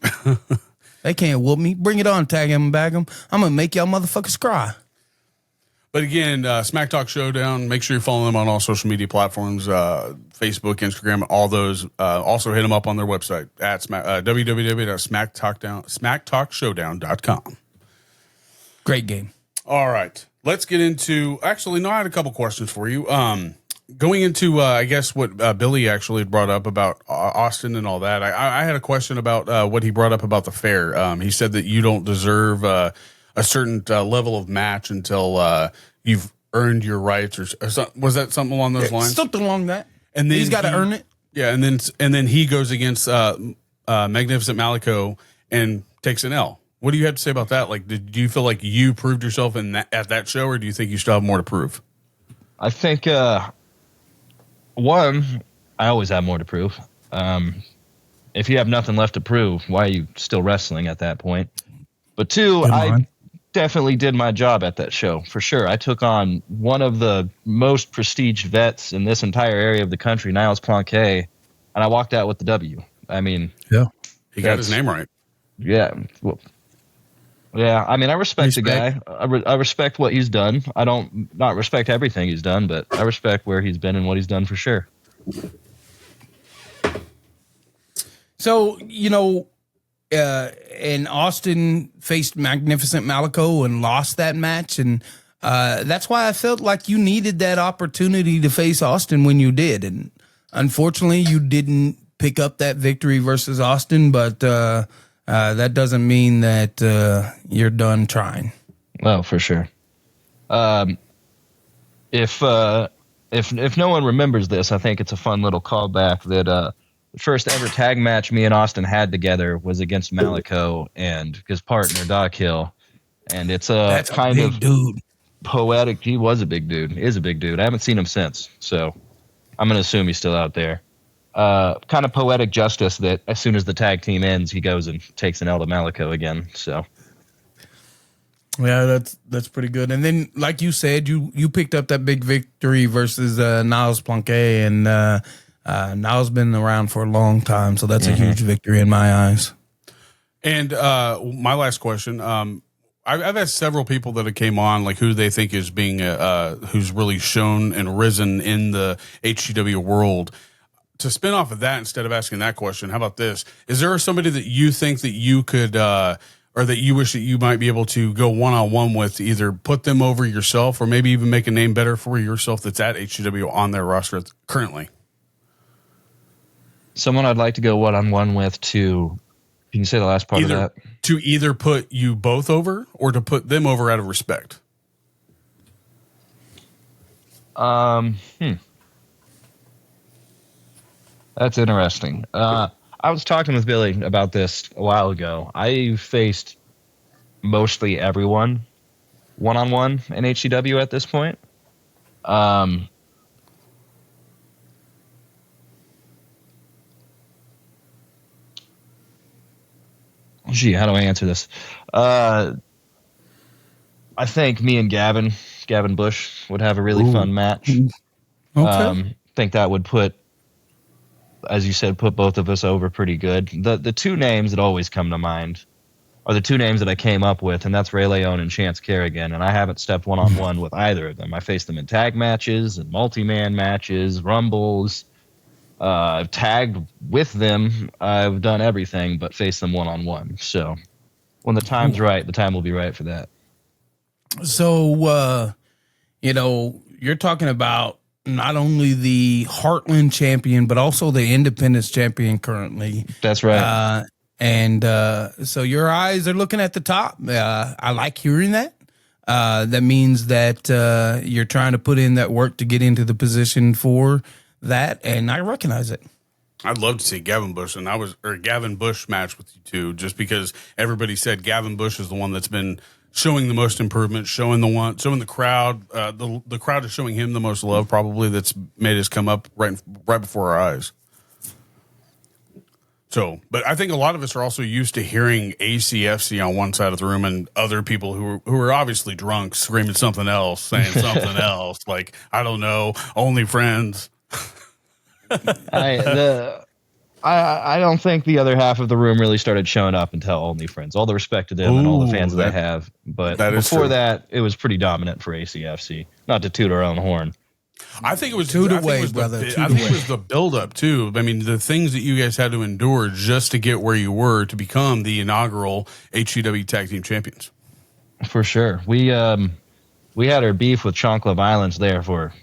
Speaker 4: They can't whoop me. Bring it on, tag him and bag him. I'm going to make y'all motherfuckers cry.
Speaker 5: But again, Smack Talk Showdown, make sure you follow them on all social media platforms, Facebook, Instagram, all those. Also hit them up on their website at www.smacktalkshowdown.com.
Speaker 4: Great game.
Speaker 5: All right. Let's get into, actually, no, I had a couple questions for you. Going into, I guess, what Billy actually had brought up about Austin and all that, I had a question about what he brought up about the fair. He said that you don't deserve a certain level of match until you've earned your rights, or was that something along those lines?
Speaker 4: Something along that.
Speaker 5: And then
Speaker 4: he's got to earn it.
Speaker 5: Yeah, and then he goes against Magnificent Malico and takes an L. What do you have to say about that? Like, do you feel like you proved yourself at that show, or do you think you still have more to prove?
Speaker 6: I think one, I always have more to prove. If you have nothing left to prove, why are you still wrestling at that point? But two, I definitely did my job at that show, for sure. I took on one of the most prestige vets in this entire area of the country, Niles Planquet, and I walked out with the W. I mean,
Speaker 5: yeah, he got his name right.
Speaker 6: Yeah. Well, yeah, I mean, I respect the guy. I respect what he's done. I don't not respect everything he's done, but I respect where he's been and what he's done for sure.
Speaker 4: So, and Austin faced Magnificent Malico and lost that match, and that's why I felt like you needed that opportunity to face Austin when you did. And unfortunately, you didn't pick up that victory versus Austin, but that doesn't mean that you're done trying.
Speaker 6: Well, for sure. If no one remembers this, I think it's a fun little callback that the first ever tag match me and Austin had together was against Malico and his partner Doc Hill, and it's
Speaker 4: That's
Speaker 6: kind
Speaker 4: a big
Speaker 6: of
Speaker 4: dude.
Speaker 6: Poetic. He was a big dude. He is a big dude. I haven't seen him since, so I'm gonna assume he's still out there. Kind of poetic justice that as soon as the tag team ends, he goes and takes an L to Malico again. So,
Speaker 4: yeah, that's pretty good. And then, like you said, you picked up that big victory versus Niles Planquet, and Niles been around for a long time, so that's a huge victory in my eyes.
Speaker 5: And my last question, I've asked several people that have came on, like who they think is being who's really shown and risen in the HCW world. To spin off of that, instead of asking that question, how about this? Is there somebody that you think that you could, or that you wish that you might be able to go one-on-one with, to either put them over yourself or maybe even make a name better for yourself that's at HCW on their roster currently?
Speaker 6: someone I'd like to go one-on-one with to, can you say the last part of that?
Speaker 5: To either put you both over or to put them over out of respect.
Speaker 6: That's interesting. I was talking with Billy about this a while ago. I faced mostly everyone one-on-one in HCW at this point. Gee, how do I answer this? I think me and Gavin Bush would have a really fun match.
Speaker 4: Okay.
Speaker 6: Think that would put, as you said, put both of us over pretty good. The two names that always come to mind are the two names that I came up with, and that's Ray Leone and Chance Kerrigan, and I haven't stepped one-on-one with either of them. I faced them in tag matches and multi-man matches, rumbles. I've tagged with them. I've done everything but faced them one-on-one. So when the time's right, the time will be right for that.
Speaker 4: So, you're talking about not only the Heartland champion, but also the Independence champion currently.
Speaker 6: That's right.
Speaker 4: So your eyes are looking at the top. I like hearing that. That means that you're trying to put in that work to get into the position for that, and I recognize it.
Speaker 5: I'd love to see Gavin Bush Gavin Bush match with you too, just because everybody said Gavin Bush is the one that's been showing the most improvement, showing the crowd. The crowd is showing him the most love, probably, that's made us come up right before our eyes. So, but I think a lot of us are also used to hearing ACFC on one side of the room and other people who are obviously drunk screaming something else, saying something else, like, I don't know, only friends.
Speaker 6: I don't think the other half of the room really started showing up until Only Friends. All the respect to them and all the fans that I have, but before that, it was pretty dominant for ACFC. Not to toot our own horn.
Speaker 5: I think it was
Speaker 4: the
Speaker 5: build-up too. I mean, the things that you guys had to endure just to get where you were to become the inaugural HCW Tag Team Champions.
Speaker 6: For sure. We had our beef with Chonkla Violence there for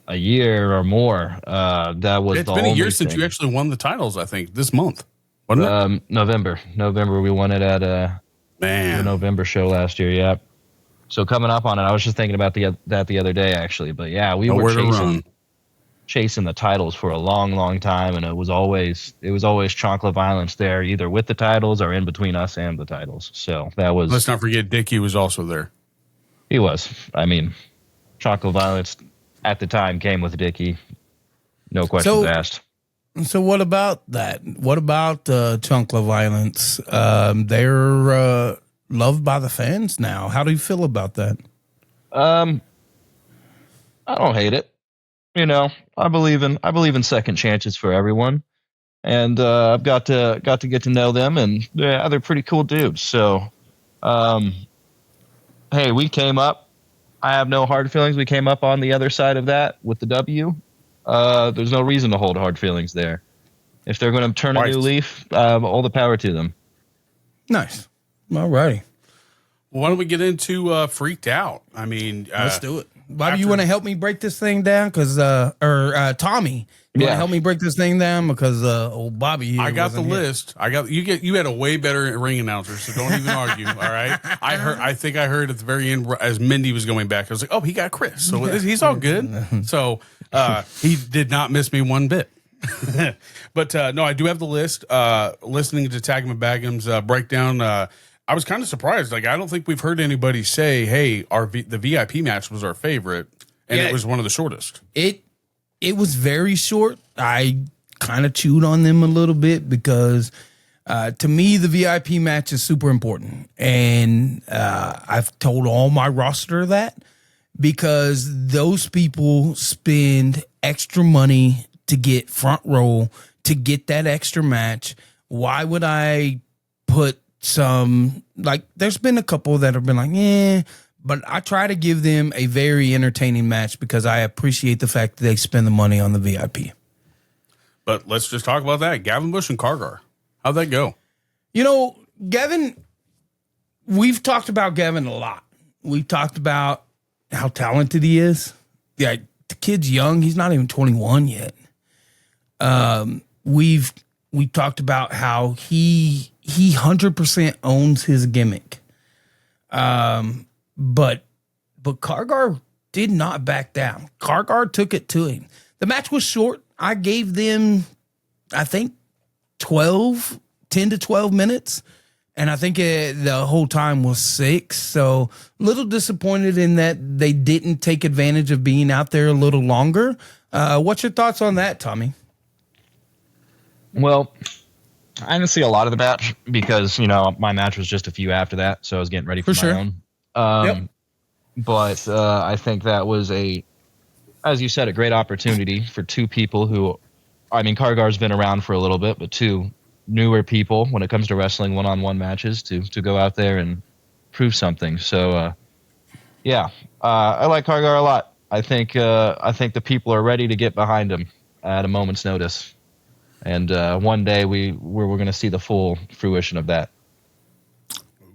Speaker 6: a year or more. That was
Speaker 5: it's been a year since you actually won the titles, I think, this month. Wasn't it?
Speaker 6: November. We won it at the November show last year. Yeah. So coming up on it, I was just thinking about that the other day, actually. But yeah, we were chasing the titles for a long, long time, and it was always Chonkla Violence there, either with the titles or in between us and the titles. So that was.
Speaker 5: Let's not forget Dickie was also there.
Speaker 6: He was. I mean, Chonkla Violence at the time came with Dickie. No questions asked.
Speaker 4: So what about that? What about Chonkla Violence? They're loved by the fans now. How do you feel about that?
Speaker 6: I don't hate it. You know, I believe in second chances for everyone, and I've got to get to know them, and they're pretty cool dudes. So, hey, we came up. I have no hard feelings. We came up on the other side of that with the W. There's no reason to hold hard feelings there. If they're going to turn a new leaf, all the power to them.
Speaker 4: Nice. All righty.
Speaker 5: Well, why don't we get into Freaked Out? I mean,
Speaker 4: let's do it. Bobby, you want to help me break this thing down? Tommy, you want to help me break this thing down? Because old Bobby here,
Speaker 5: I got the list. You had a way better ring announcer, so don't even argue. All right. I think I heard at the very end as Mindy was going back, I was like, oh, he got Chris. So he's all good. So he did not miss me one bit. But no, I do have the list. Listening to Tagum and Bagham's breakdown, I was kind of surprised. Like, I don't think we've heard anybody say, hey, the VIP match was our favorite, and it was one of the shortest. It
Speaker 4: was very short. I kind of chewed on them a little bit because to me, the VIP match is super important. And I've told all my roster that because those people spend extra money to get front row, to get that extra match. Why would I put some, like, there's been a couple that have been like, but I try to give them a very entertaining match because I appreciate the fact that they spend the money on the VIP.
Speaker 5: But let's just talk about that. Gavin Bush and Kargar. How'd that go?
Speaker 4: You know, Gavin, we've talked about Gavin a lot. We've talked about how talented he is. Yeah, the kid's young. He's not even 21 yet. We've talked about how he 100% owns his gimmick. But Kargar did not back down. Kargar took it to him. The match was short. I gave them, I think, 10 to 12 minutes. And I think the whole time was 6. So a little disappointed in that they didn't take advantage of being out there a little longer. What's your thoughts on that, Tommy?
Speaker 6: Well, I didn't see a lot of the match because, you know, my match was just a few after that. So I was getting ready for my own. But I think that was as you said, a great opportunity for two people who, I mean, Kargar's been around for a little bit, but two newer people when it comes to wrestling one-on-one matches to go out there and prove something. So, I like Kargar a lot. I think the people are ready to get behind him at a moment's notice. And one day we're going to see the full fruition of that.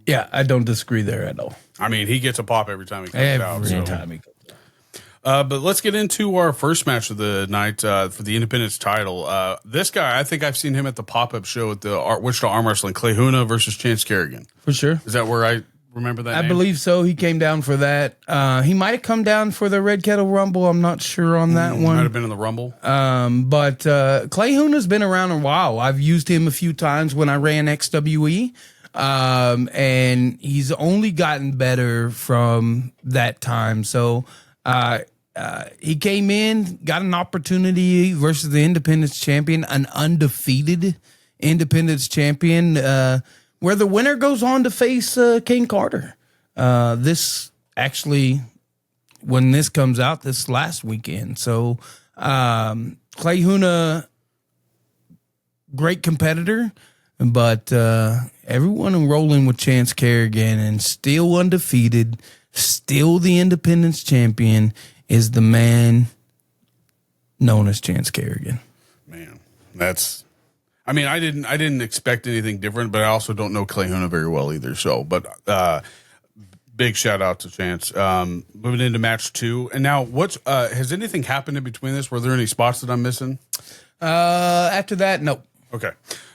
Speaker 4: Yeah, I don't disagree there at all.
Speaker 5: I mean, he gets a pop every time he comes out. Every time he comes out. But let's get into our first match of the night for the Independence title. This guy, I think I've seen him at the pop-up show at the Wichita Arm Wrestling, Clay Huna versus Chance Kerrigan.
Speaker 4: For sure.
Speaker 5: Is that where I remember that
Speaker 4: I believe so. He came down for that. He might have come down for the Red Kettle Rumble. I'm not sure on that one.
Speaker 5: Might have been in the Rumble.
Speaker 4: But Clay Huna's been around a while. I've used him a few times when I ran XWE. And he's only gotten better from that time. So he came in, got an opportunity versus the Independence champion, an undefeated Independence champion, where the winner goes on to face Kane Carter. This actually, when this comes out, this last weekend. So Clay Huna, great competitor, but everyone rolling with Chance Kerrigan and still undefeated, still the Independence champion is the man known as Chance Kerrigan.
Speaker 5: Man, I mean, I didn't expect anything different, but I also don't know Clay Huna very well either. So, but Big shout out to Chance. Moving into match 2. And now what's has anything happened in between this? Were there any spots that I'm missing?
Speaker 4: After that, nope.
Speaker 5: Okay.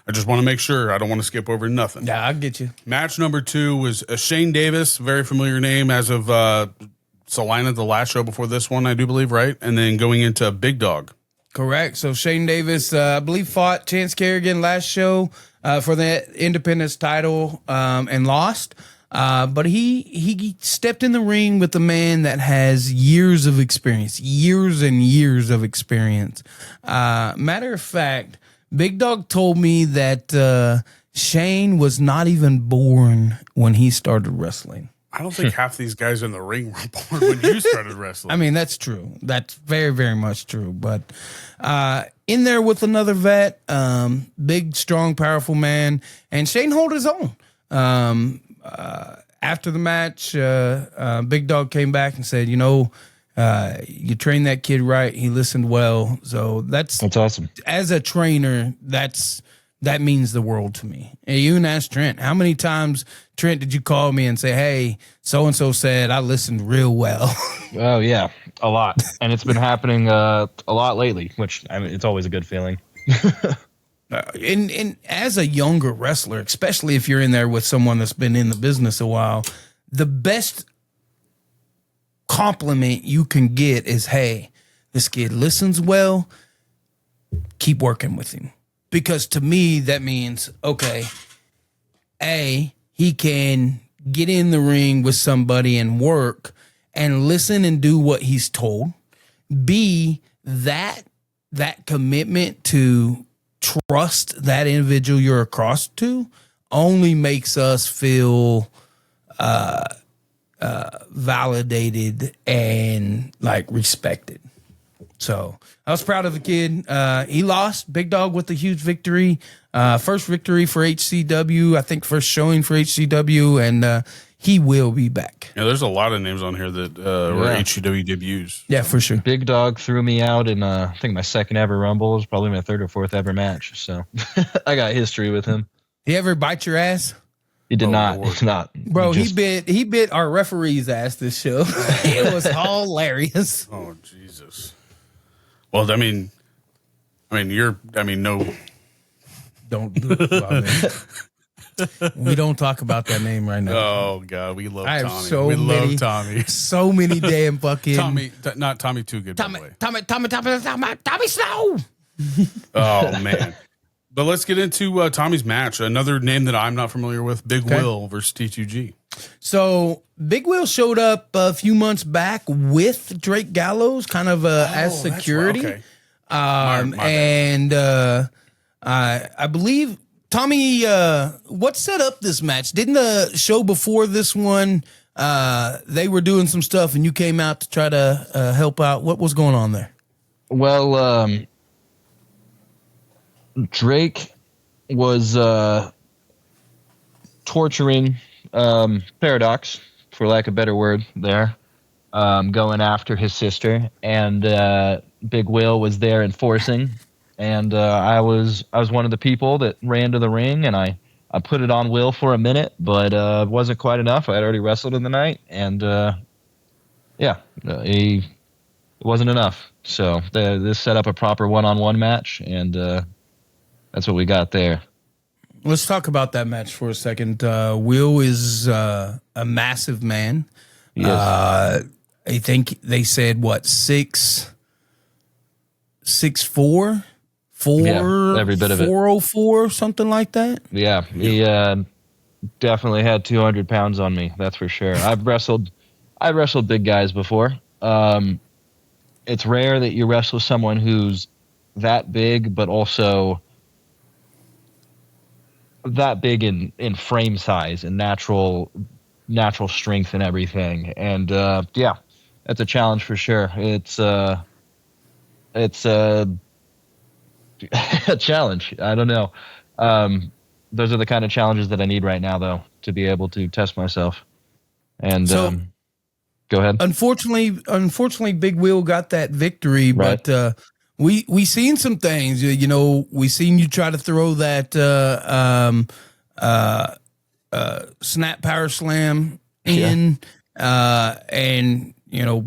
Speaker 5: I just want to make sure. I don't want to skip over nothing.
Speaker 4: Yeah, I'll get you.
Speaker 5: Match number 2 was Shane Davis, very familiar name as of Salina, the last show before this one, I do believe, right? And then going into Big Dog.
Speaker 4: Correct. So Shane Davis, I believe, fought Chance Kerrigan last show for the Independence title and lost. But he stepped in the ring with a man that has years and years of experience. Matter of fact, Big Dog told me that Shane was not even born when he started wrestling.
Speaker 5: I don't think half these guys in the ring were born when you started wrestling.
Speaker 4: I mean, that's true. That's very, very much true. But in there with another vet, big, strong, powerful man, and Shane hold his own. After the match, Big Dog came back and said, you trained that kid right. He listened well. So that's
Speaker 6: awesome.
Speaker 4: As a trainer, that means the world to me. And you can ask Trent, how many times, Trent, did you call me and say, hey, so-and-so said I listened real well?
Speaker 6: Oh, yeah, a lot. And it's been happening a lot lately, which it's always a good feeling.
Speaker 4: And as a younger wrestler, especially if you're in there with someone that's been in the business a while, the best compliment you can get is, hey, this kid listens well, keep working with him. Because to me, that means, okay, A, he can get in the ring with somebody and work and listen and do what he's told. B, that commitment to trust that individual you're across to only makes us feel validated and like respected. So I was proud of the kid. He lost. Big Dog with a huge victory. First victory for HCW. I think first showing for HCW, and he will be back.
Speaker 5: Yeah, there's a lot of names on here that were HCW debuts.
Speaker 4: Yeah, for sure.
Speaker 6: Big Dog threw me out in, I think, my second ever Rumble. It was probably my third or fourth ever match. So I got history with him.
Speaker 4: He ever bite your ass?
Speaker 6: He did not. Lord. It's not.
Speaker 4: Bro, he bit our referee's ass this show. It was hilarious.
Speaker 5: Oh, Jesus. Well, I mean, no.
Speaker 4: Don't do it. We don't talk about that name right now.
Speaker 5: Oh God, we love Tommy.
Speaker 4: Love
Speaker 5: Tommy.
Speaker 4: So many damn fucking
Speaker 5: Tommy, not Tommy Too Good.
Speaker 4: Tommy Snow.
Speaker 5: Oh man. But let's get into Tommy's match. Another name that I'm not familiar with: Big Will versus T2G.
Speaker 4: So Big Will showed up a few months back with Drake Gallows, kind of as security.
Speaker 5: Okay.
Speaker 4: And I believe Tommy, what set up this match? Didn't the show before this one, they were doing some stuff and you came out to try to help out? What was going on there?
Speaker 6: Well, Drake was torturing Paradox, for lack of a better word there, going after his sister, and Big Will was there enforcing, and I was one of the people that ran to the ring, and I put it on Will for a minute, but it wasn't quite enough. I had already wrestled in the night, and it wasn't enough. So this set up a proper one-on-one match, and that's what we got there.
Speaker 4: Let's talk about that match for a second. Will is a massive man.
Speaker 6: Yes.
Speaker 4: I think they said, 6'4",
Speaker 6: every bit of it.
Speaker 4: 404, something like that.
Speaker 6: Yeah, he definitely had 200 pounds on me. That's for sure. I've wrestled big guys before. It's rare that you wrestle someone who's that big, but also that big in frame size and natural strength and everything. And that's a challenge for sure. It's a challenge. I don't know. Those are the kind of challenges that I need right now, though, to be able to test myself. And
Speaker 4: so,
Speaker 6: go ahead.
Speaker 4: Unfortunately, Big Will got that victory,
Speaker 6: right.
Speaker 4: But we seen some things. We seen you try to throw that snap power slam in, and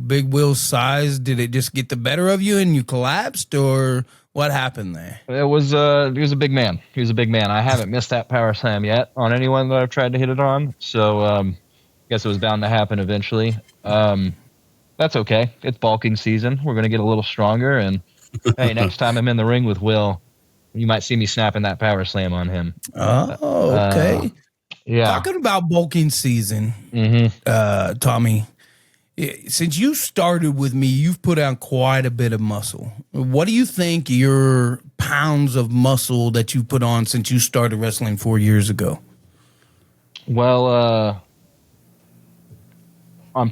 Speaker 4: Big Will's size? Did it just get the better of you and you collapsed, or what happened there?
Speaker 6: It was he was a big man. He was a big man. I haven't missed that power slam yet on anyone that I've tried to hit it on. So I guess it was bound to happen eventually. That's okay. It's bulking season. We're going to get a little stronger. And hey, next time I'm in the ring with Will, you might see me snapping that power slam on him.
Speaker 4: Oh, okay.
Speaker 6: Yeah.
Speaker 4: Talking about bulking season, Tommy, since you started with me, you've put on quite a bit of muscle. What do you think your pounds of muscle that you put on since you started wrestling 4 years ago?
Speaker 6: Well, I'm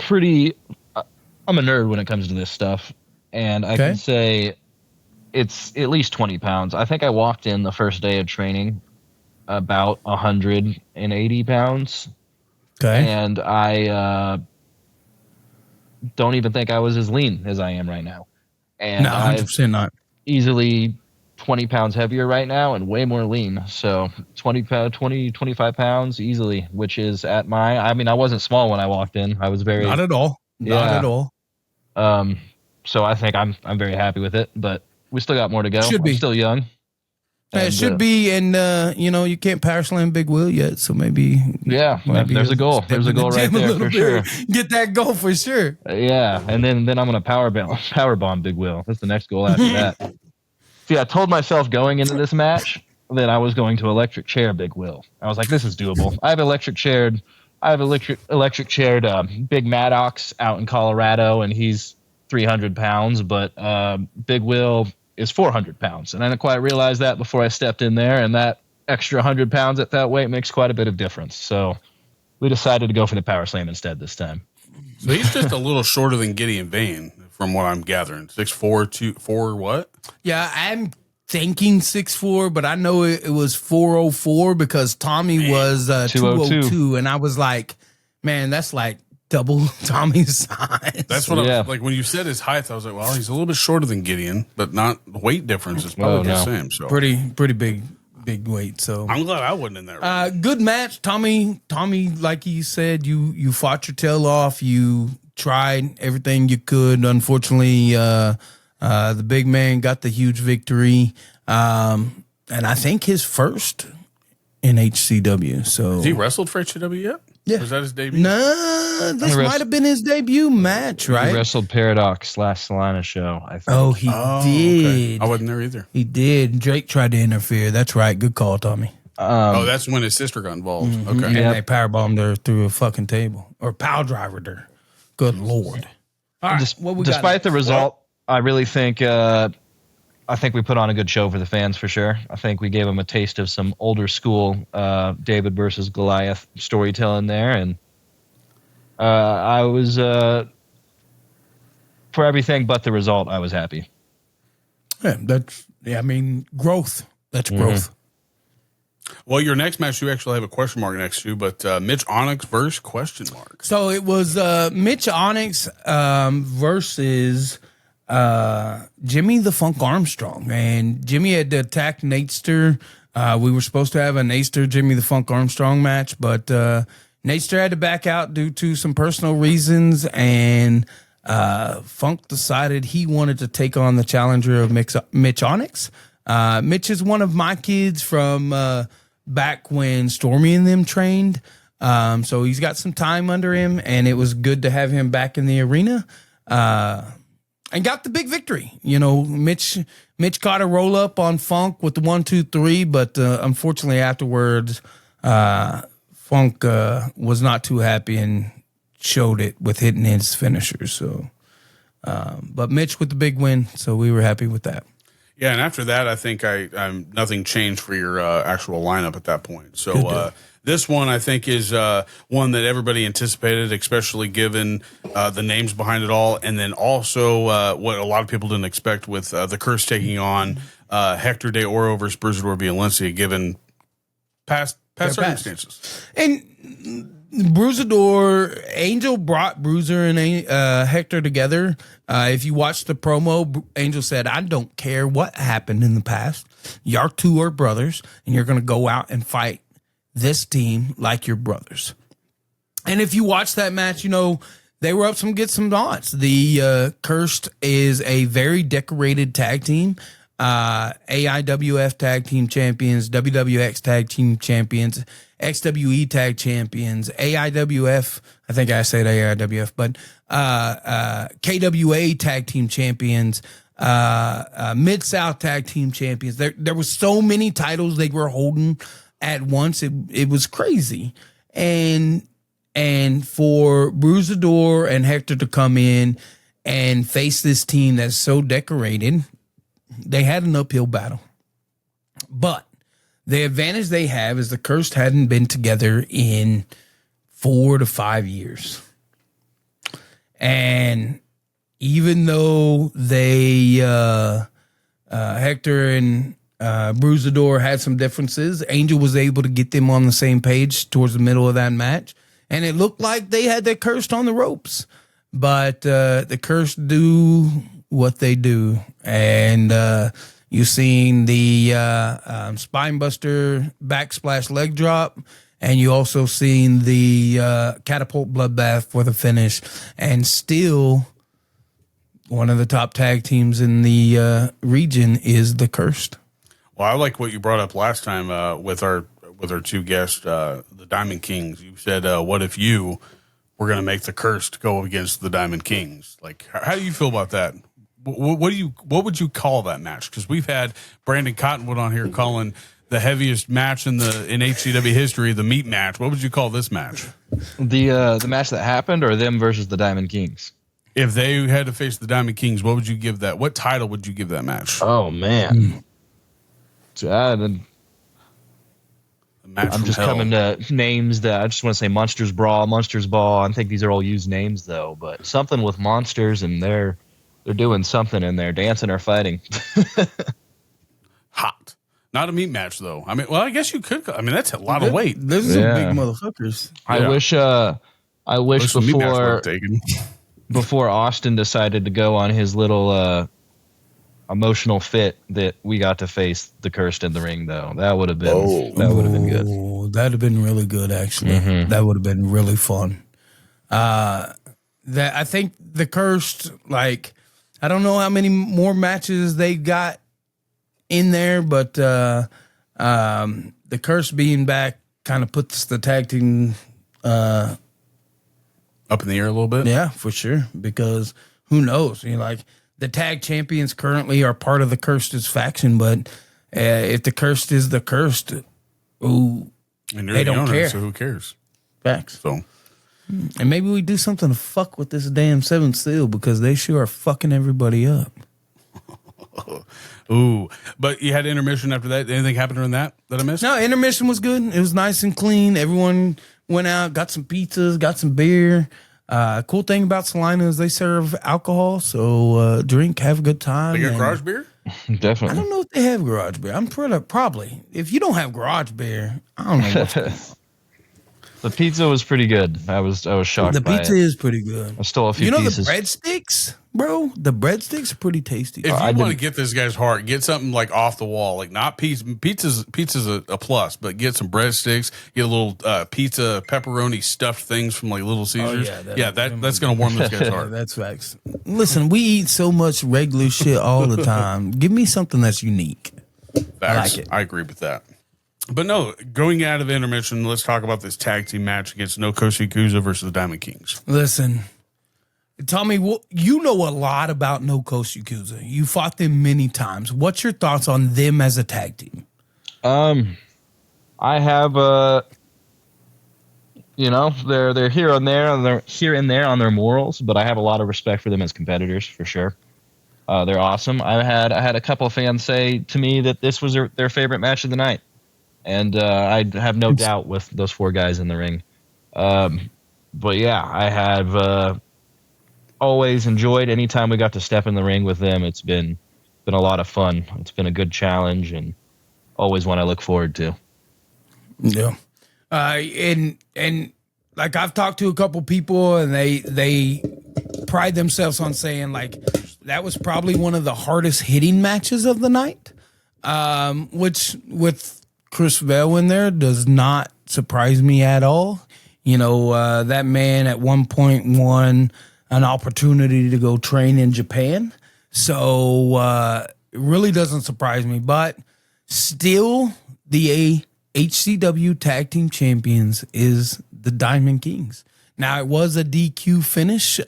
Speaker 6: a nerd when it comes to this stuff, and I can say it's at least 20 pounds. I think I walked in the first day of training about 180 pounds.
Speaker 4: Okay.
Speaker 6: And I don't even think I was as lean as I am right now. And
Speaker 4: no, 100% not.
Speaker 6: Easily 20 pounds heavier right now and way more lean. So 25 pounds easily, which is I wasn't small when I walked in. I was
Speaker 4: not at all. Not at all.
Speaker 6: So I think I'm very happy with it, but we still got more to go.
Speaker 4: Should be.
Speaker 6: I'm still young.
Speaker 4: It should be, and you can't power slam Big Will yet, so maybe
Speaker 6: there's a goal. There's a goal right there for sure.
Speaker 4: Get that goal for sure.
Speaker 6: Yeah, and then I'm gonna power bomb Big Will. That's the next goal after that. See, I told myself going into this match that I was going to electric chair Big Will. I was like, this is doable. I have electric chaired Big Maddox out in Colorado, and he's 300 pounds, but Big Will is 400 pounds. And I didn't quite realize that before I stepped in there, and that extra 100 pounds at that weight makes quite a bit of difference. So we decided to go for the power slam instead this time.
Speaker 5: So he's just a little shorter than Gideon Vane, from what I'm gathering. 6'4", 4 what?
Speaker 4: Yeah, I'm thinking 6'4", but I know it was 404 because Tommy was 202, and I was like, man, that's like double Tommy's size.
Speaker 5: That's what I was like when you said his height. I was like, well, he's a little bit shorter than Gideon, but not weight difference is probably the same. So
Speaker 4: pretty big weight. So
Speaker 5: I'm glad I wasn't in that.
Speaker 4: Good match, Tommy. Like you said, you fought your tail off. You tried everything you could. Unfortunately, the big man got the huge victory, and I think his first in HCW. So
Speaker 5: has he wrestled for HCW yet?
Speaker 4: Yeah.
Speaker 5: Was that his debut?
Speaker 4: No, this might have been his debut match, right?
Speaker 6: He wrestled Paradox Salina show, I think.
Speaker 4: Oh, he did.
Speaker 5: Okay. I wasn't there either.
Speaker 4: He did. Drake tried to interfere. That's right. Good call, Tommy.
Speaker 5: That's when his sister got involved.
Speaker 4: Mm-hmm.
Speaker 5: Okay.
Speaker 4: And they powerbombed her through a fucking table. Or power drivered her. Good Lord. All right,
Speaker 6: despite the result, I really think we put on a good show for the fans for sure. I think we gave them a taste of some older school David versus Goliath storytelling there, and I was for everything but the result. I was happy.
Speaker 4: Yeah, growth. That's growth.
Speaker 5: Well, your next match, you actually have a question mark next to, but Mitch Onyx versus question mark.
Speaker 4: So it was Mitch Onyx versus Jimmy the Funk Armstrong, and Jimmy had to attack Natester. We were supposed to have a Natester Jimmy the Funk Armstrong match, but Natester had to back out due to some personal reasons, and Funk decided he wanted to take on the challenger of Mitch Onyx. Mitch is one of my kids from back when Stormy and them trained, so he's got some time under him, and it was good to have him back in the arena. And got the big victory. Mitch caught a roll up on Funk with the 1, 2, 3, but unfortunately afterwards, Funk was not too happy and showed it with hitting his finishers. So, but Mitch with the big win, so we were happy with that.
Speaker 5: Yeah, and after that, I think I'm nothing changed for your actual lineup at that point. So this one, I think, is one that everybody anticipated, especially given the names behind it all, and then also what a lot of people didn't expect with the Curse taking on Hector De Oro versus Bruiser Violencia, given past circumstances.
Speaker 4: And Bruisador, Angel brought Bruiser and Hector together. If you watch the promo, Angel said, I don't care what happened in the past. Y'all two are brothers, and you're going to go out and fight this team like your brothers. And if you watch that match, you know, they were up some get some odds. The Cursed is a very decorated tag team. AIWF tag team champions, WWX tag team champions, XWE tag champions, AIWF, I think I said AIWF, but KWA tag team champions, Mid-South tag team champions. There was so many titles they were holding at once. It was crazy. And for Bruisador and Hector to come in and face this team that's so decorated, they had an uphill battle. But the advantage they have is the Cursed hadn't been together in 4 to 5 years. And even though they, Hector and Bruisador had some differences, Angel was able to get them on the same page towards the middle of that match. And it looked like they had their Cursed on the ropes. But the Cursed do what they do. And you've seen the Spinebuster backsplash leg drop. And you also seen the catapult bloodbath for the finish. And still, one of the top tag teams in the region is the Cursed.
Speaker 5: Well, I like what you brought up last time with our two guests, the Diamond Kings. You said, what if you were going to make the Cursed go against the Diamond Kings? Like, how do you feel about that? What would you call that match? Because we've had Brandon Cottonwood on here calling the heaviest match in HCW history the meat match. What would you call this match?
Speaker 6: The match that happened, or them versus the Diamond Kings?
Speaker 5: If they had to face the Diamond Kings, what would you give that? What title would you give that match?
Speaker 6: Oh man, I'm just coming to names that I just want to say Monsters Brawl, Monsters Ball. I think these are all used names though, but something with monsters and they're doing something in there, dancing or fighting.
Speaker 5: Hot. Not a meat match though. I mean, well, I guess you could. I mean, that's a lot of weight.
Speaker 4: Those are big motherfuckers.
Speaker 6: I wish before Austin decided to go on his little emotional fit that we got to face the Cursed in the ring though. That would have been good.
Speaker 4: That'd have been really good actually. Mm-hmm. That would have been really fun. I think the Cursed, like, I don't know how many more matches they got in there, but the Cursed being back kind of puts the tag team
Speaker 5: up in the air a little bit.
Speaker 4: Yeah, for sure. Because who knows? You know, like, the tag champions currently are part of the Cursed faction, but if the Cursed is the Cursed, they don't care.
Speaker 5: So who cares?
Speaker 4: Facts.
Speaker 5: So,
Speaker 4: and maybe we do something to fuck with this damn 7 Steel, because they sure are fucking everybody up.
Speaker 5: Ooh, but you had intermission after that. Anything happened during that I missed?
Speaker 4: No, intermission was good. It was nice and clean. Everyone went out, got some pizzas, got some beer. Cool thing about Salina is they serve alcohol, so drink, have a good time.
Speaker 5: They got garage beer?
Speaker 6: Definitely.
Speaker 4: I don't know if they have garage beer. I'm probably. If you don't have garage beer, I don't know what's
Speaker 6: The pizza was pretty good. I was shocked.
Speaker 4: The pizza is pretty good.
Speaker 6: I stole a few pieces.
Speaker 4: The breadsticks, bro? The breadsticks are pretty tasty.
Speaker 5: If you want to get this guy's heart, get something like off the wall, like not pizza. Pizza's a plus, but get some breadsticks. Get a little pizza pepperoni stuffed things from like Little Caesars. That's gonna warm this guy's heart.
Speaker 4: That's facts. Listen, we eat so much regular shit all the time. Give me something that's unique.
Speaker 5: Facts.
Speaker 4: I like it.
Speaker 5: I agree with that. But no, going out of intermission, let's talk about this tag team match against No Yakuza versus the Diamond Kings.
Speaker 4: Listen, Tommy, you know a lot about No Yakuza. You fought them many times. What's your thoughts on them as a tag team?
Speaker 6: I have they're here and there, and they're here and there on their morals, but I have a lot of respect for them as competitors for sure. They're awesome. I had a couple of fans say to me that this was their favorite match of the night. And I have no doubt with those 4 guys in the ring. But yeah, I have always enjoyed any time we got to step in the ring with them. It's been a lot of fun. It's been a good challenge and always one I look forward to.
Speaker 4: Yeah. And like, I've talked to a couple people, and they pride themselves on saying, like, that was probably one of the hardest hitting matches of the night, which with Chris Vale in there does not surprise me at all. That man at one point won an opportunity to go train in Japan. So it really doesn't surprise me. But still, the HCW Tag Team Champions is the Diamond Kings. Now, it was a DQ finish,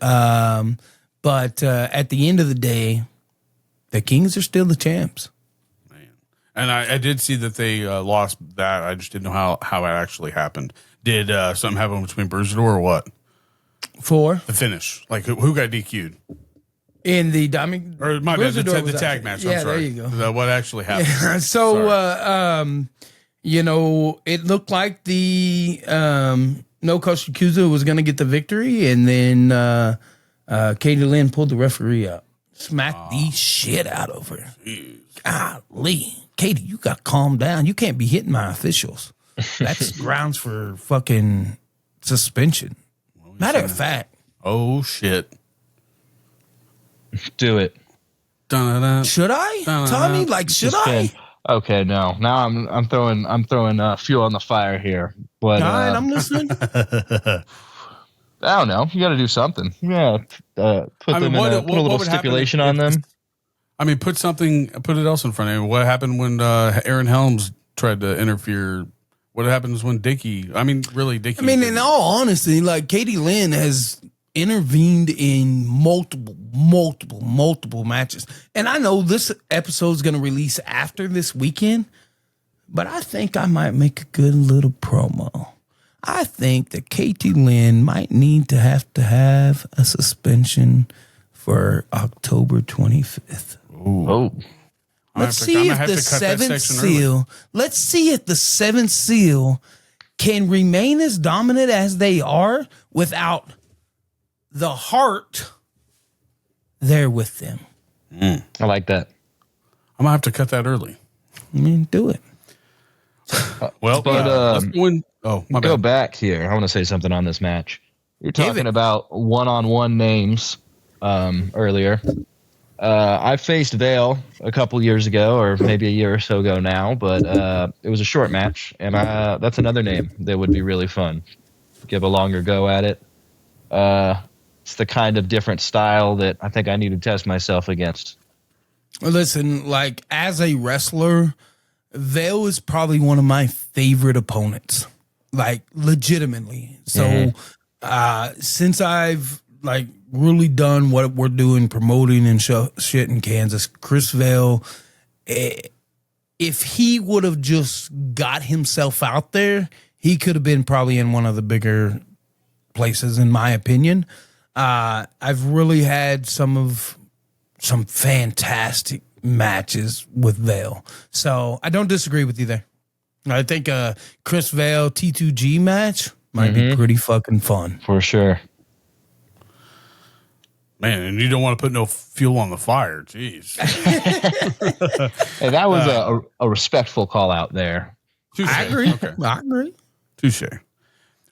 Speaker 4: but at the end of the day, the Kings are still the champs.
Speaker 5: Man. And I did see that they lost that. I just didn't know how it actually happened. Did something happen between Bruiser or what?
Speaker 4: For?
Speaker 5: The finish. Like, who got DQ'd?
Speaker 4: In the Diamond?
Speaker 5: Or my bad, the tag match. I'm sorry.
Speaker 4: There you go.
Speaker 5: What actually happened?
Speaker 4: It looked like the No Koshikuzu was going to get the victory, and then Katie Lynn pulled the referee out. Smacked the shit out of her. Jeez. Golly. Katie, you got to calm down. You can't be hitting my officials. That's grounds for fucking suspension. Matter of fact.
Speaker 5: Oh, shit.
Speaker 6: Do it.
Speaker 5: Dun-dun-dun.
Speaker 4: Should I? Tommy, should I?
Speaker 6: Okay, no. Now I'm throwing fuel on the fire here. But
Speaker 4: all right, I'm listening.
Speaker 6: I don't know. You got to do something. Yeah, put a little stipulation on them.
Speaker 5: I mean, put it else in front of him. What happened when Aaron Helms tried to interfere? What happens when Dickie? I mean, in all
Speaker 4: honesty, Katie Lynn has intervened in multiple matches. And I know this episode is going to release after this weekend, but I think I might make a good little promo. I think that Katie Lynn might need to have a suspension for October 25th.
Speaker 6: Oh.
Speaker 4: Let's see if the seventh seal. Let's see if the seventh seal can remain as dominant as they are without the heart there with them.
Speaker 6: I like that.
Speaker 5: I'm gonna have to cut that early.
Speaker 4: Do it.
Speaker 5: Let's go in. Oh, my bad.
Speaker 6: Go back here. I want to say something on this match. You're talking about one-on-one names earlier. I faced Vale a couple years ago, or maybe a year or so ago now, but it was a short match, and that's another name that would be really fun. Give a longer go at it. It's the kind of different style that I think I need to test myself against.
Speaker 4: Listen, as a wrestler, Vale is probably one of my favorite opponents, legitimately. So since I've really done what we're doing, promoting and shit in Kansas, Chris Vale, if he would have just got himself out there, he could have been probably in one of the bigger places, in my opinion. I've really had some fantastic matches with Vale. So I don't disagree with you there. I think Chris Vale T2G match might be pretty fucking fun.
Speaker 6: For sure.
Speaker 5: Man, and you don't want to put no fuel on the fire. Jeez.
Speaker 6: Hey, that was a respectful call out there.
Speaker 5: Touché.
Speaker 4: I agree.
Speaker 5: Okay.
Speaker 4: I agree.
Speaker 5: Touche.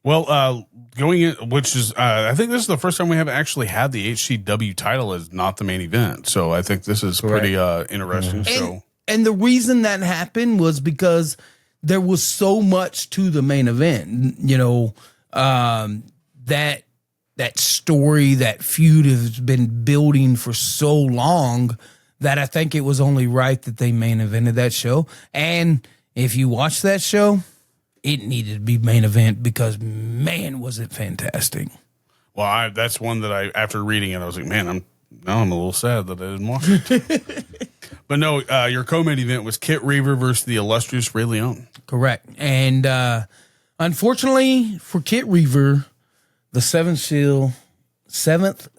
Speaker 5: Well, going in, which is, I think this is the first time we haven't actually had the HCW title as not the main event. So I think this is pretty interesting.
Speaker 4: And the reason that happened was because there was so much to the main event. That story, that feud has been building for so long that I think it was only right that they main evented that show. And if you watch that show, it needed to be main event because, man, was it fantastic.
Speaker 5: Well, that's one that after reading it, I was like, man, I'm a little sad that I didn't watch it. But no, your co-main event was Kit Reaver versus the illustrious Ray Leon.
Speaker 4: Correct. And unfortunately for Kit Reaver, the seventh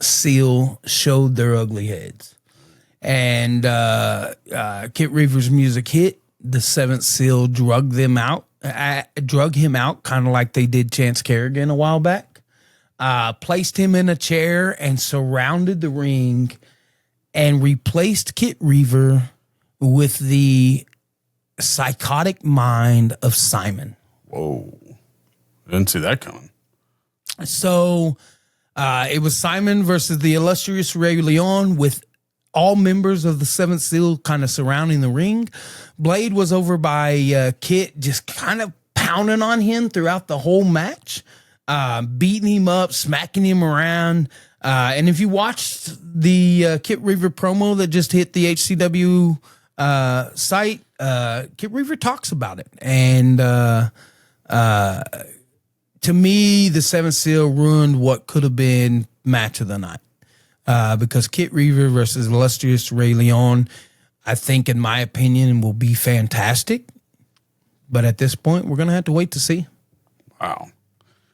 Speaker 4: seal showed their ugly heads. And Kit Reaver's music hit. The seventh seal drug him out, kind of like they did Chance Kerrigan a while back. Placed him in a chair and surrounded the ring and replaced Kit Reaver with the psychotic mind of Simon.
Speaker 5: Whoa. I didn't see that coming.
Speaker 4: So it was Simon versus the illustrious Ray Leon with all members of the Seventh Seal kind of surrounding the ring. Blade was over by Kit, just kind of pounding on him throughout the whole match. beating him up, smacking him around. And if you watched the Kit Reaver promo that just hit the HCW site, Kit Reaver talks about it. And to me, the 7th Seal ruined what could have been match of the night. Because Kit Reaver versus illustrious Ray Leon, I think, in my opinion, will be fantastic. But at this point, we're going to have to wait to see.
Speaker 5: Wow.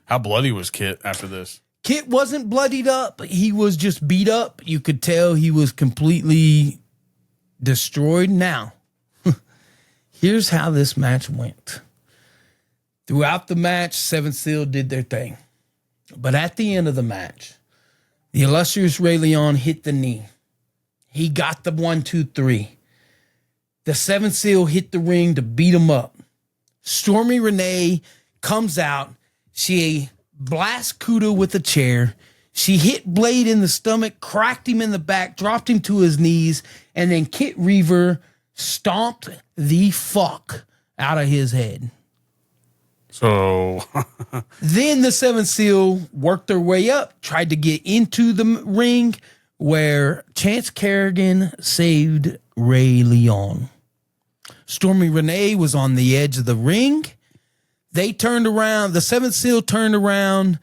Speaker 5: How bloody was Kit after this?
Speaker 4: Kit wasn't bloodied up. He was just beat up. You could tell he was completely destroyed. Now, here's how this match went. Throughout the match, 7th Seal did their thing. But at the end of the match, the illustrious Ray Leon hit the knee. He got the 1, 2, 3. The 7th Seal hit the ring to beat him up. Stormy Renee comes out. She blasts Kuda with a chair. She hit Blade in the stomach, cracked him in the back, dropped him to his knees, and then Kit Reaver stomped the fuck out of his head.
Speaker 5: So
Speaker 4: then the 7th Seal worked their way up, tried to get into the ring where Chance Kerrigan saved Ray Leon. Stormy Renee was on the edge of the ring. They turned around. The 7th Seal turned around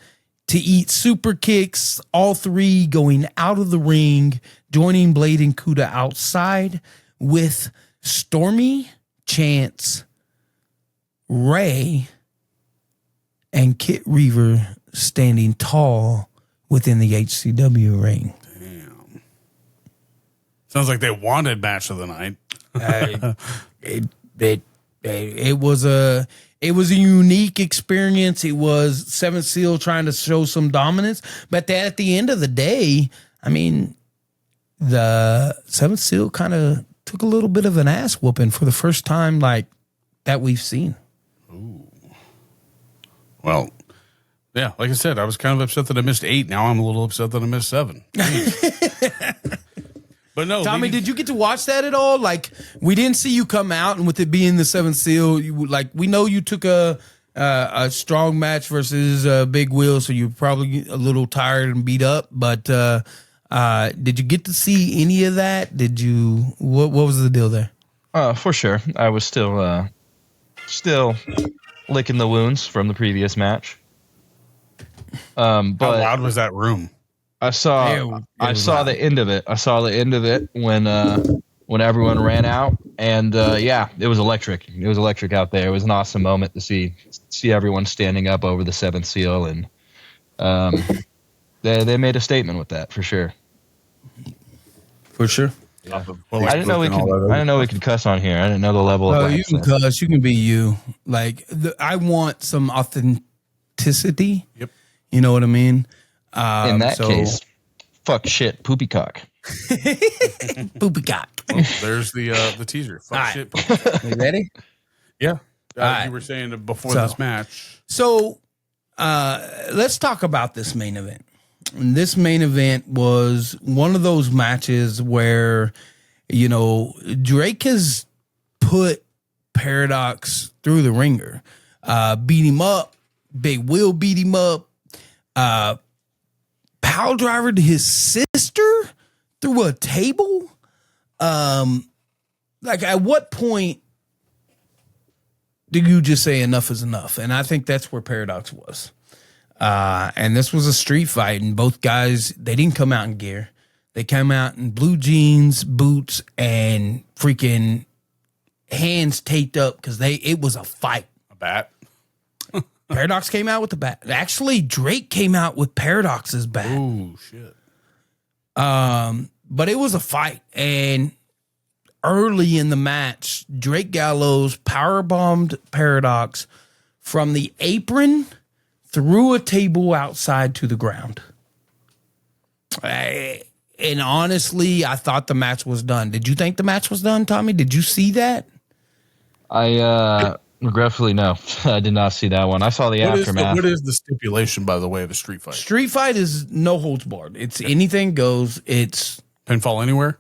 Speaker 4: to eat super kicks, all three going out of the ring, joining Blade and Kuda outside with Stormy, Chance, Ray, and Kit Reaver standing tall within the HCW ring.
Speaker 5: Damn. Sounds like they wanted match of the night.
Speaker 4: It was a unique experience. It was 7th Seal trying to show some dominance, but at the end of the day, I mean, the 7th Seal kind of took a little bit of an ass whooping for the first time like that we've seen.
Speaker 5: Ooh. Well, yeah, like I said, I was kind of upset that I missed 8. Now I'm a little upset that I missed 7. But no,
Speaker 4: Tommy, did you get to watch that at all? Like, we didn't see you come out, and with it being the 7th Seal, we know you took a strong match versus Big Will, so you're probably a little tired and beat up. But did you get to see any of that? Did you? What was the deal there?
Speaker 6: For sure, I was still licking the wounds from the previous match. But
Speaker 5: how loud was that room?
Speaker 6: I saw the end of it. I saw the end of it when everyone ran out, and yeah, it was electric. It was electric out there. It was an awesome moment to see everyone standing up over the 7th Seal, and they made a statement with that for sure.
Speaker 4: For sure.
Speaker 5: Yeah.
Speaker 6: Well, I didn't know we could cuss on here. I didn't know the level of.
Speaker 4: You can cuss. You can be you. Like I want some authenticity.
Speaker 5: Yep.
Speaker 4: You know what I mean?
Speaker 6: In that case, fuck shit, poopy cock.
Speaker 4: Poopy cock.
Speaker 5: Well, there's the teaser. Fuck
Speaker 4: right.
Speaker 5: shit. Poopy cock.
Speaker 4: You ready?
Speaker 5: Yeah.
Speaker 4: Right.
Speaker 5: You were saying before this match.
Speaker 4: So let's talk about this main event. And this main event was one of those matches where, you know, Drake has put Paradox through the ringer, beat him up. Big Will beat him up. Pile driver to his sister through a table. Like, at what point do you just say enough is enough? And I think that's where Paradox was. And this was a street fight, and both guys, they didn't come out in gear. They came out in blue jeans, boots, and freaking hands taped up because it was a fight.
Speaker 5: A bat.
Speaker 4: Paradox came out with the bat. Actually, Drake came out with Paradox's bat.
Speaker 5: Oh shit.
Speaker 4: But it was a fight, and early in the match, Drake Gallows powerbombed Paradox from the apron through a table outside to the ground. And honestly, I thought the match was done. Did you think the match was done, Tommy? Did you see that?
Speaker 6: Regretfully, no. I did not see that one. I saw the aftermath.
Speaker 5: What is the stipulation, by the way, of a street fight?
Speaker 4: Street fight is no holds barred. It's anything goes. It's
Speaker 5: pinfall anywhere?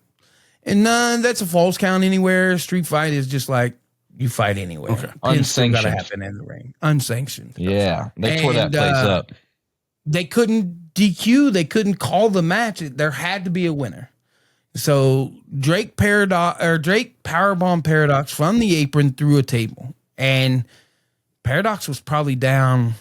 Speaker 4: And that's a false count anywhere. Street fight is just like you fight anywhere.
Speaker 6: Okay. Unsanctioned.
Speaker 4: Got to happen in the ring. Unsanctioned.
Speaker 6: Yeah, they tore that place up.
Speaker 4: they couldn't DQ. They couldn't call the match. There had to be a winner. So Drake powerbomb Paradox from the apron through a table, and Paradox was probably down,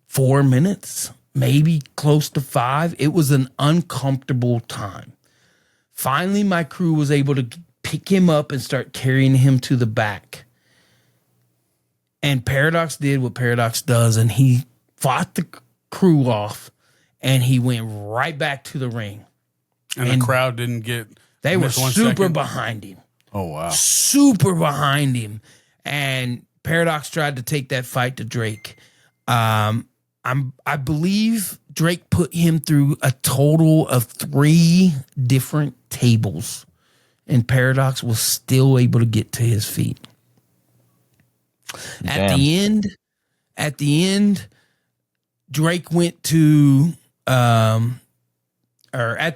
Speaker 4: 4 minutes, maybe close to 5. It was an uncomfortable time. Finally, my crew was able to pick him up and start carrying him to the back. And Paradox did what Paradox does, and he fought the crew off, and he went right back to the ring.
Speaker 5: And the crowd didn't get...
Speaker 4: They were super behind him.
Speaker 5: Oh, wow.
Speaker 4: Super behind him. And Paradox tried to take that fight to Drake. I believe Drake put him through a total of 3 different tables, and Paradox was still able to get to his feet. Damn. At the end, Drake went to, at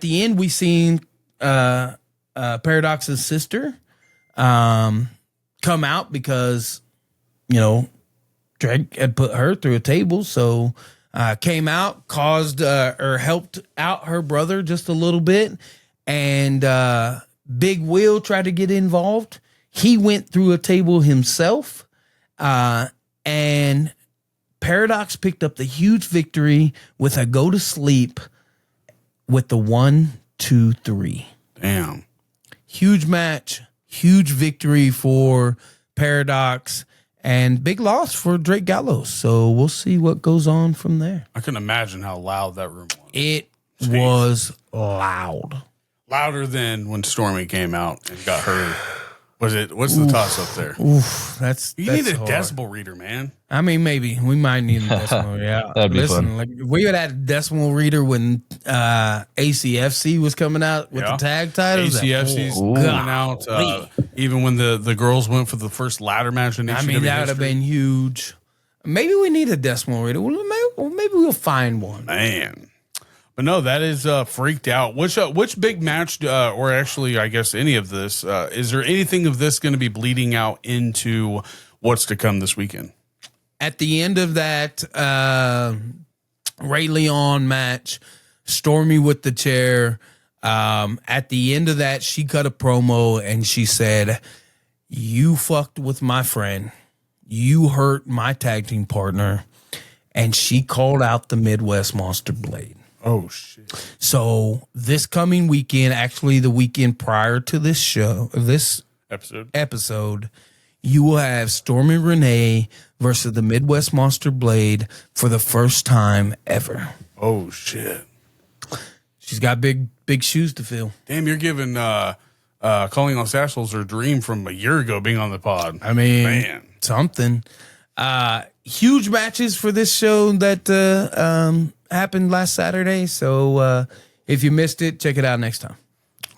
Speaker 4: the end, we seen Paradox's sister come out because, Drake had put her through a table, so came out, helped out her brother just a little bit, and Big Will tried to get involved. He went through a table himself, and Paradox picked up the huge victory with a go to sleep with the 1, 2, 3.
Speaker 5: Damn.
Speaker 4: Huge match, huge victory for Paradox. And big loss for Drake Gallows. So we'll see what goes on from there.
Speaker 5: I can imagine how loud that room was.
Speaker 4: It was loud.
Speaker 5: Louder than when Stormy came out and got hurt. What's the toss up there? You need a
Speaker 4: hard.
Speaker 5: decibel reader, man.
Speaker 4: I mean, maybe we might need a decimal. Yeah,
Speaker 6: that'd be fun.
Speaker 4: Like we had a decimal reader when ACFC was coming out with the tag titles.
Speaker 5: ACFC's coming out. Even when the girls went for the first ladder match in HCW
Speaker 4: that would have been huge. Maybe we need a decimal reader. Maybe we'll find one.
Speaker 5: Man. But no, that is freaked out. Which big match, or actually, I guess any of this, is there anything of this going to be bleeding out into what's to come this weekend?
Speaker 4: At the end of that Ray Leon match, Stormy with the chair, at the end of that, she cut a promo and she said, "You fucked with my friend. You hurt my tag team partner." And she called out the Midwest Monster Blade.
Speaker 5: Oh, shit.
Speaker 4: So this coming weekend, actually the weekend prior to this episode, you will have Stormy Renee versus the Midwest Monster Blade for the first time ever.
Speaker 5: Oh, shit.
Speaker 4: She's got big shoes to fill.
Speaker 5: Damn, you're giving Calling All Sassholes her dream from a year ago being on the pod.
Speaker 4: I mean,
Speaker 5: man,
Speaker 4: something. Huge matches for this show that happened last Saturday. So if you missed it, check it out next time.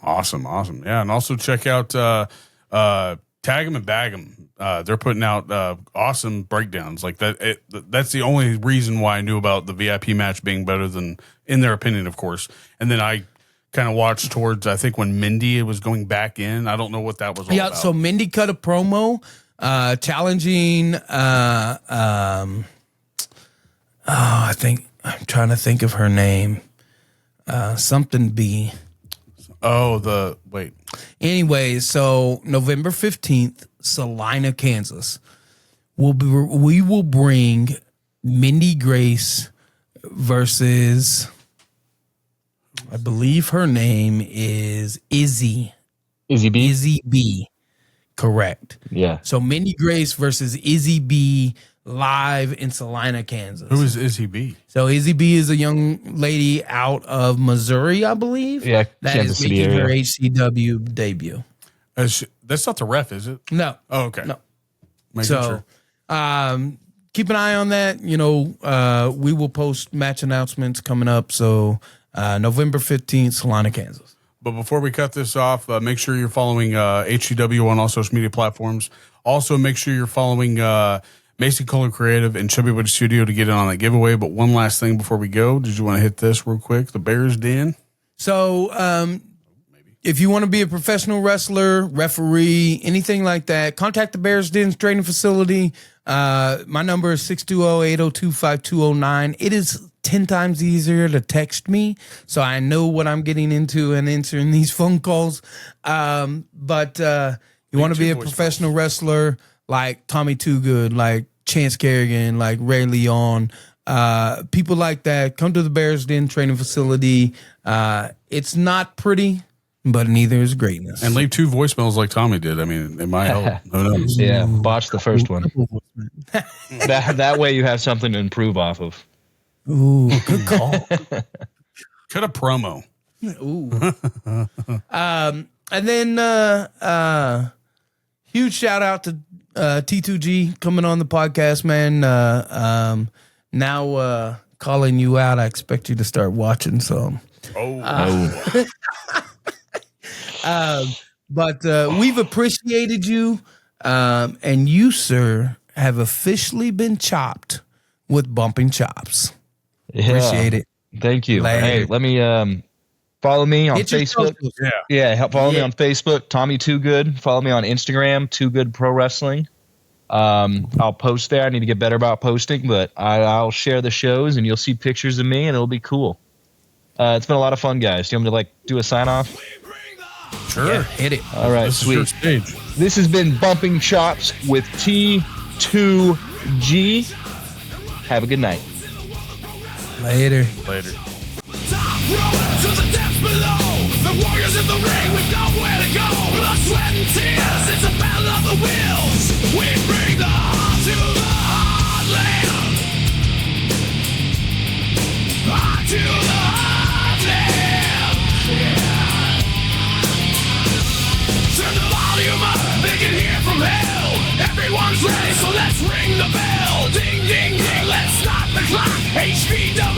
Speaker 5: Awesome. Yeah, and also check out Tag 'em and Bag 'em. They're putting out awesome breakdowns like that. That's the only reason why I knew about the VIP match being better than, in their opinion, of course. And then I kind of watched towards, I think, when Mindy was going back in. I don't know what that was all about.
Speaker 4: So Mindy cut a promo challenging I think I'm trying to think of her name. Something B.
Speaker 5: Oh, wait.
Speaker 4: Anyway, so November 15th, Salina, Kansas. We will bring Mindy Grace versus, I believe her name is Izzy.
Speaker 6: Izzy B?
Speaker 4: Izzy B. Correct.
Speaker 6: Yeah.
Speaker 4: So Mindy Grace versus Izzy B live in Salina, Kansas.
Speaker 5: Who is Izzy B?
Speaker 4: So Izzy B is a young lady out of Missouri, I believe.
Speaker 6: Yeah,
Speaker 4: that
Speaker 6: Kansas
Speaker 4: is
Speaker 6: City
Speaker 4: making
Speaker 6: area.
Speaker 4: her HCW debut.
Speaker 5: That's not the ref, is it?
Speaker 4: No.
Speaker 5: Oh, okay.
Speaker 4: No.
Speaker 5: Making sure.
Speaker 4: Keep an eye on that. We will post match announcements coming up. So November 15th, Salina, Kansas.
Speaker 5: But before we cut this off, make sure you're following HCW on all social media platforms. Also, make sure you're following Mason Color Creative and Chubby Buddy Studio to get in on that giveaway. But one last thing before we go, did you want to hit this real quick? The Bears Den.
Speaker 4: So If you want to be a professional wrestler, referee, anything like that, contact the Bears Den training facility. My number is 620-802-5209. It is 10 times easier to text me, so I know what I'm getting into and answering these phone calls. But you want to be a professional wrestler like Tommy Too Good, like Chance Kerrigan, like Ray Leon, people like that, come to the Bears Den training facility. It's not pretty, but neither is greatness.
Speaker 5: And leave 2 voicemails like Tommy did. I mean, it might help. Who knows?
Speaker 6: Yeah, botch the first one. that way you have something to improve off of.
Speaker 4: Ooh, good call.
Speaker 5: Cut a promo.
Speaker 4: Ooh. And then huge shout out to T2G coming on the podcast, man. Now calling you out, I expect you to start watching some. But we've appreciated you, and you, sir, have officially been chopped with Bumping Chops.
Speaker 6: Yeah.
Speaker 4: Appreciate it.
Speaker 6: Thank you.
Speaker 4: Later.
Speaker 6: Hey, let me follow me on Facebook. Follow me on Facebook, Tommy Too Good. Follow me on Instagram, Too Good Pro Wrestling. I'll post there. I need to get better about posting, but I'll share the shows, and you'll see pictures of me, and it'll be cool. It's been a lot of fun, guys. Do you want me to do a sign off?
Speaker 5: Sure.
Speaker 4: Yeah, hit it.
Speaker 6: All right, sweet. This has been Bumping Chops with T2G. Have a good night.
Speaker 4: Later.
Speaker 3: Top road to the depths below. The warriors in the ring, we've nowhere to go. Blood, sweat, and tears, it's a battle of the wills. We bring the heart to the heartland. Heart to the heartland. Turn the volume up, they can hear from hell. Everyone's ready, so let's ring the bell. Ding, ding, ding, let's stop the clock. HBW.